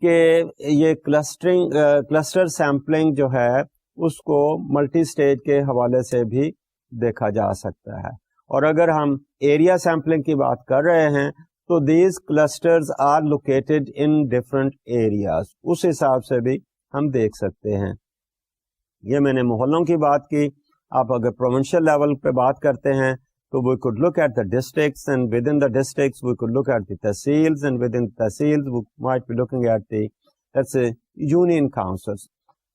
کہ یہ کلسٹر سیمپلنگ جو ہے اس کو ملٹی سٹیج کے حوالے سے بھی دیکھا جا سکتا ہے. اور اگر ہم ایریا سیمپلنگ کی بات کر رہے ہیں تو these clusters are located in different areas, اس حساب سے بھی ہم دیکھ سکتے ہیں. یہ میں نے محلوں کی بات کی. آپ اگر پروونشل لیول پہ بات کرتے ہیں So we could look at the districts, and within the districts we could look at the tehsils, and within the tehsils we might be looking at the, let's say, union councils.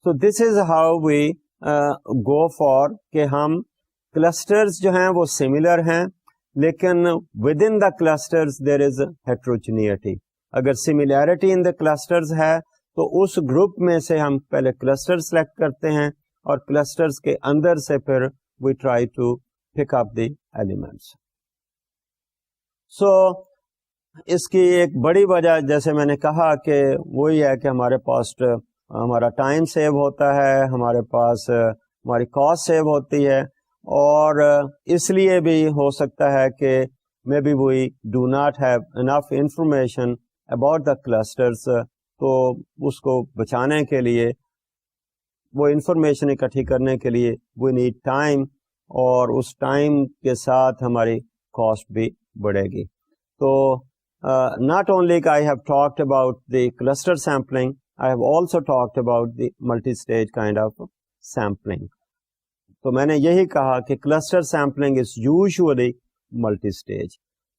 So this is how we go for کہ ہم clusters جو ہیں وہ similar ہیں, لیکن within the clusters there is heterogeneity. اگر similarity in the clusters ہے تو اس گروپ میں سے ہم پہلے cluster select کرتے ہیں, اور clusters کے اندر سے پھر we try to pick up the elements. So اس کی ایک بڑی وجہ جیسے میں نے کہا کہ وہی ہے کہ ہمارے پاس ہمارا ٹائم سیو ہوتا ہے, ہمارے پاس ہماری کاسٹ سیو ہوتی ہے, اور اس لیے بھی ہو سکتا ہے کہ maybe we do not have enough information about the clusters, تو اس کو بچانے کے لیے, وہ انفارمیشن اکٹھی کرنے کے لیے وی نیڈ ٹائم, اور اس ٹائم کے ساتھ ہماری کاسٹ بھی بڑھے گی. تو not only I have talked about the cluster sampling, I have also talked about the multi-stage kind of sampling. تو میں نے یہی کہا کہ cluster sampling is usually multi-stage.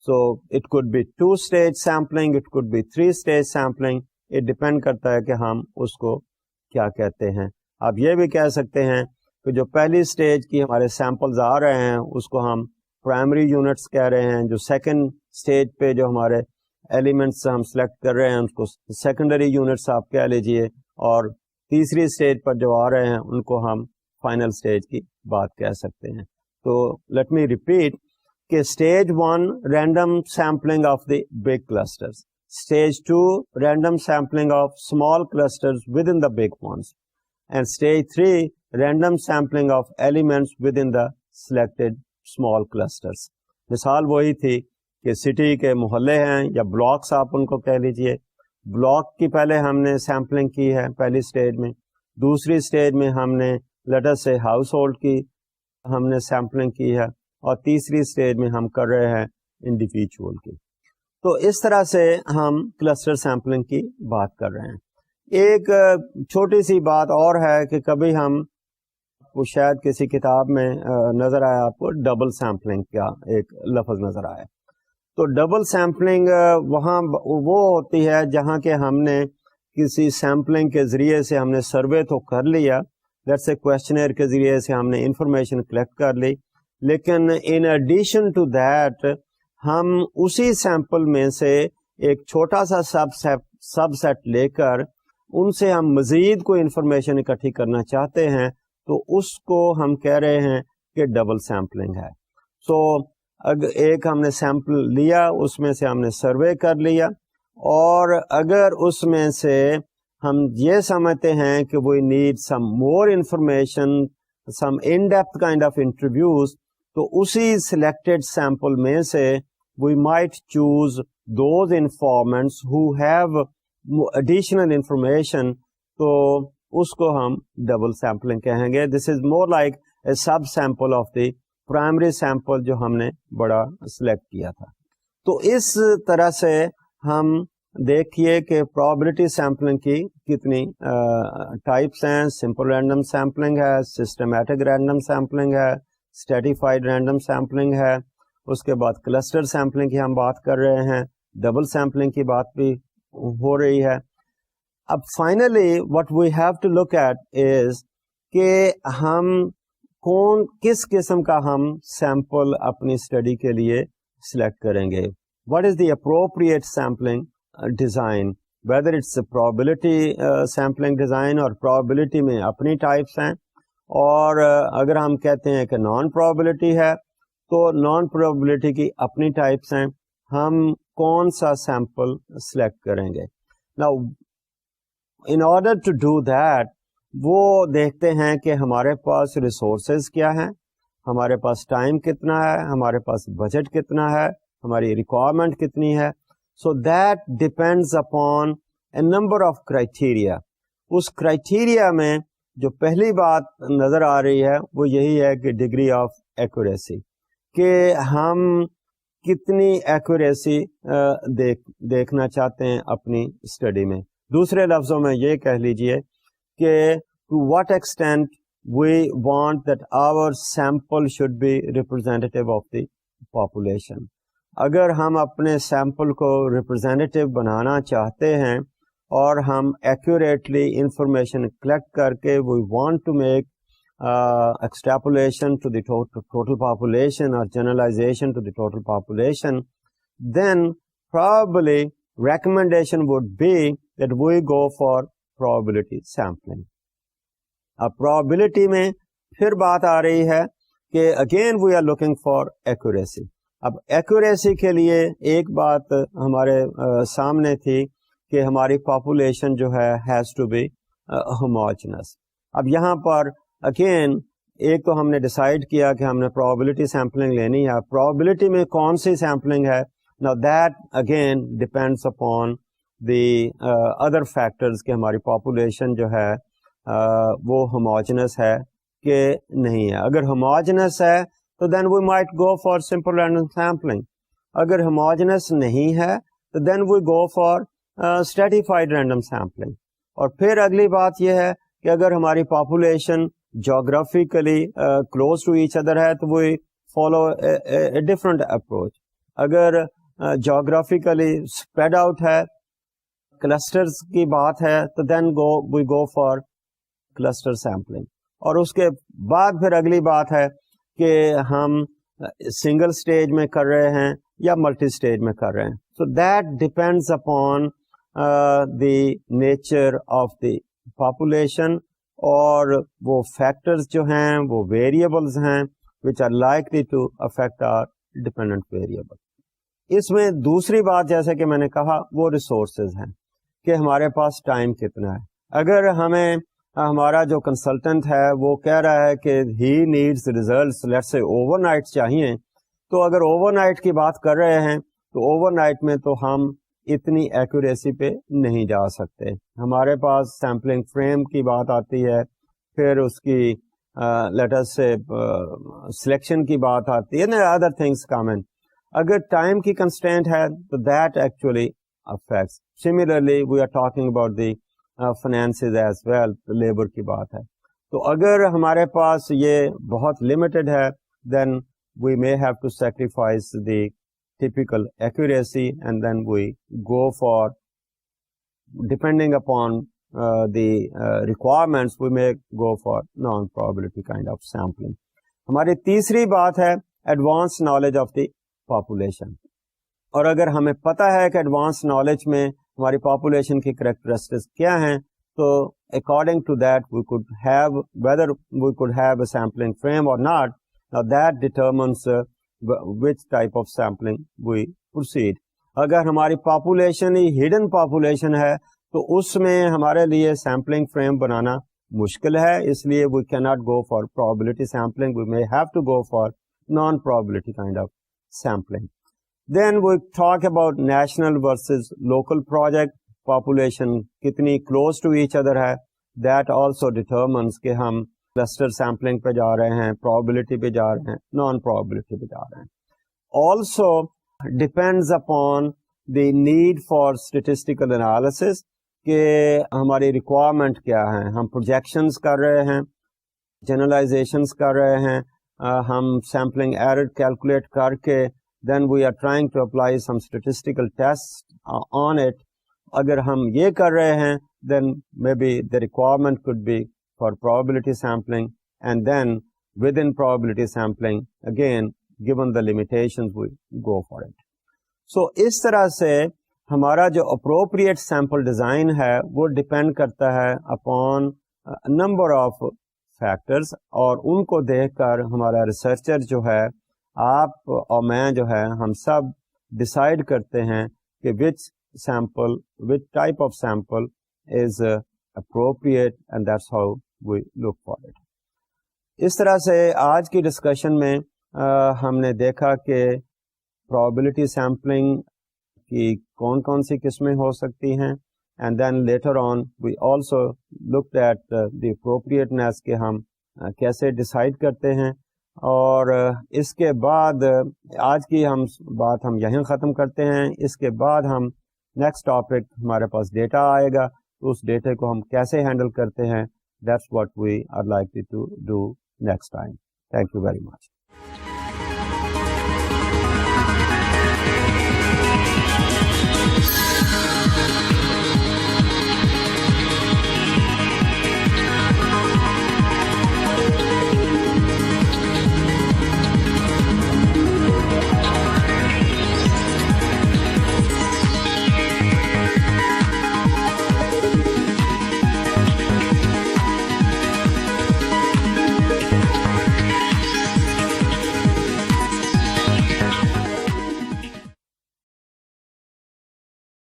So it could be 2-stage sampling, it could be 3-stage sampling. It depend کرتا ہے کہ ہم اس کو کیا کہتے ہیں. آپ یہ بھی کہہ سکتے ہیں کہ جو پہلی سٹیج کی ہمارے سیمپلز آ رہے ہیں اس کو ہم پرائمری یونٹس کہہ رہے ہیں, جو سیکنڈ سٹیج پہ جو ہمارے ایلیمنٹس ہم سلیکٹ کر رہے ہیں ان کو سیکنڈری یونٹس آپ کہہ لیجئے, اور تیسری سٹیج پر جو آ رہے ہیں ان کو ہم فائنل سٹیج کی بات کہہ سکتے ہیں. تو لیٹ می ریپیٹ کہ stage 1 random sampling of the big clusters, stage 2 random sampling of small clusters within the big ones, and stage 3 random sampling of elements within the selected small clusters. مثال وہی تھی کہ city کے محلے ہیں یا blocks آپ ان کو کہہ لیجئے. بلاک کی پہلے ہم نے سیمپلنگ کی ہے پہلی سٹیج میں, دوسری سٹیج میں ہم نے لیٹ اس سے ہاؤس ہولڈ کی ہم نے سیمپلنگ کی ہے, اور تیسری سٹیج میں ہم کر رہے ہیں انڈیویجول کی. تو اس طرح سے ہم کلسٹر سیمپلنگ کی بات کر رہے ہیں. ایک چھوٹی سی بات اور ہے کہ کبھی ہم وہ شاید کسی کتاب میں نظر آیا آپ کو ڈبل سیمپلنگ کا ایک لفظ نظر آیا. تو ڈبل سیمپلنگ وہاں وہ ہوتی ہے جہاں کہ ہم نے کسی سیمپلنگ کے ذریعے سے ہم نے سروے تو کر لیا, لیٹس سے کویشچنئر کے ذریعے سے ہم نے انفارمیشن کلیکٹ کر لی, لیکن ان ایڈیشن ٹو دیٹ ہم اسی سیمپل میں سے ایک چھوٹا سا سب سیٹ لے کر ان سے ہم مزید کوئی انفارمیشن اکٹھی کرنا چاہتے ہیں, تو اس کو ہم کہہ رہے ہیں کہ ڈبل سیمپلنگ ہے. سو ایک ہم نے سیمپل لیا, اس میں سے ہم نے سروے کر لیا, اور اگر اس میں سے ہم یہ سمجھتے ہیں کہ we need some more information, some in depth kind of interviews, تو اسی سلیکٹڈ سیمپل میں سے we might choose those informants who have additional information, تو اس کو ہم ڈبل سیمپلنگ کہیں گے. This is more like a sub sample of the primary sample جو ہم نے بڑا سلیکٹ کیا تھا. تو اس طرح سے ہم دیکھیے کہ پرابلٹی سیمپلنگ کی کتنی ٹائپس ہیں. سمپل رینڈم سیمپلنگ ہے, سسٹمیٹک رینڈم سیمپلنگ ہے, اسٹریٹیفائڈ رینڈم سیمپلنگ ہے, اس کے بعد کلسٹر سیمپلنگ کی ہم بات کر رہے ہیں, ڈبل سیمپلنگ کی بات بھی ہو رہی ہے. اب finally what we have to look at is کہ ہم کس قسم کا ہم سیمپل اپنی اسٹڈی کے لیے سلیکٹ کریں گے. What is the appropriate sampling design, whether it's probability sampling design, اور پرابلٹی میں اپنی ٹائپس ہیں, اور اگر ہم کہتے ہیں کہ نان پرابلٹی ہے تو نان پرابلٹی کی اپنی ٹائپس ہیں. ہم کون سا سیمپل سلیکٹ کریں گے. Now in order to do that وہ دیکھتے ہیں کہ ہمارے پاس ریسورسز کیا ہیں, ہمارے پاس ٹائم کتنا ہے, ہمارے پاس بجٹ کتنا ہے, ہماری ریکوائرمنٹ کتنی ہے. So that depends upon a number of criteria. اس کرائٹیریا میں جو پہلی بات نظر آ رہی ہے وہ یہی ہے کہ ڈگری آف ایکوریسی, کہ ہم کتنی ایکوریسی دیکھنا چاہتے ہیں اپنی اسٹڈی میں. دوسرے لفظوں میں یہ کہہ لیجئے کہ to what extent we want that our sample should be representative of the population. اگر ہم اپنے سیمپل کو ریپرزینٹیو بنانا چاہتے ہیں اور ہم ایکوریٹلی انفارمیشن کلیکٹ کر کے we want to make extrapolation to the total population or generalization to the total population, then probably recommendation would be that we go for probability sampling. اب probability میں پھر بات آ رہی ہے کہ again we are looking for accuracy. اب accuracy کے لیے ایک بات ہمارے سامنے تھی کہ ہماری population جو ہے has to be homogeneous. اب یہاں پر اگین ایک تو ہم نے ڈیسائیڈ کیا کہ ہم نے پرابلٹی سیمپلنگ لینی ہے. پرابلٹی میں کون سی سیمپلنگ ہے؟ Now that again depends upon the other factors کہ ہماری پاپولیشن جو ہے وہ ہوموجنس ہے کہ نہیں ہے. اگر ہوموجنس ہے تو then we might go for simple random sampling. اگر ہوموجنس نہیں ہے تو then we go for stratified random sampling. اور پھر اگلی بات یہ ہے کہ اگر ہماری population geographically close to each other ہے تو we follow a different approach. اگر geographically spread out ہے, clusters کی بات ہے تو then we go for cluster sampling. اور اس کے بعد پھر اگلی بات ہے کہ ہم single stage میں کر رہے ہیں یا multi stage میں کر رہے ہیں. So that depends upon the nature of the population اور وہ فیکٹرز جو ہیں وہ ویریبلز ہیں which are likely to affect our dependent variable. اس میں دوسری بات جیسے کہ میں نے کہا وہ ریسورسز ہیں کہ ہمارے پاس ٹائم کتنا ہے. اگر ہمیں ہمارا جو کنسلٹنٹ ہے وہ کہہ رہا ہے کہ he needs results let's say over night چاہیے, تو اگر اوور نائٹ کی بات کر رہے ہیں تو اوور نائٹ میں تو ہم اتنی ایکوریسی پہ نہیں جا سکتے. ہمارے پاس سیمپلنگ فریم کی بات آتی ہے, پھر اس کی لیٹس سے سلیکشن کی بات آتی ہے, ادر تھنگس کامن. اگر ٹائم کی کنسٹینٹ ہے تو that actually affects. Similarly we are talking about the finances as well, labour کی بات ہے. تو اگر ہمارے پاس یہ بہت لمیٹڈ ہے then we may have to sacrifice the typical accuracy and then we go for, depending upon the requirements, we may go for non-probability kind of sampling. ہماری تیسری بات ہے advanced knowledge of the population. اور اگر ہمیں پتہ ہے کہ advanced knowledge میں ہماری population کی characteristics کیا ہیں تو according to that we could have, whether we could have a sampling frame or not, now that determines which type of sampling we proceed. اگر ہماری پاپولیشن ہی ہڈن پاپولیشن ہے تو اس میں ہمارے لیے سیمپلنگ فریم بنانا مشکل ہے, اس لیے we cannot go for probability sampling, we may have to go for non-probability kind of sampling. Then we talk about national versus local project. Population کتنی close to each other ہے, that also determines کہ ہم cluster sampling پہ جا رہے ہیں, probability پہ جا رہے ہیں, نان پرابلٹی پہ جا رہے ہیں. Also depends upon the need for statistical analysis کہ ہماری ریکوائرمنٹ کیا ہے. ہم پروجیکشنز کر رہے ہیں, جنرلائزیشنز کر رہے ہیں, ہم سیمپلنگ ایرر کیلکولیٹ کر کے then we are trying to apply some statistical test on it. اگر ہم یہ کر رہے ہیں then may be the requirement could be for probability sampling, and then within probability sampling again given the limitations we go for it. So اس طرح سے ہمارا جو appropriate sample design ہے وہ depend کرتا ہے upon number of factors, اور ان کو دیکھ کر ہمارا ریسرچر جو ہے, آپ اور میں جو ہے, ہم سب decide کرتے ہیں کہ which type of sample is appropriate, and that's how we look for it. اس طرح سے آج کی ڈسکشن میں ہم نے دیکھا کہ probability sampling کی کون کون سی قسمیں ہو سکتی ہیں, and then later on we also looked at the appropriateness کہ ہم کیسے ڈیسائیڈ کرتے ہیں. اور اس کے بعد آج کی بات ہم یہیں ختم کرتے ہیں. اس کے بعد ہم نیکسٹ ٹاپک ہمارے پاس ڈیٹا آئے گا, تو اس ڈیٹا کو ہم کیسے ہینڈل کرتے ہیں, that's what we are likely to do next time. Thank you very much.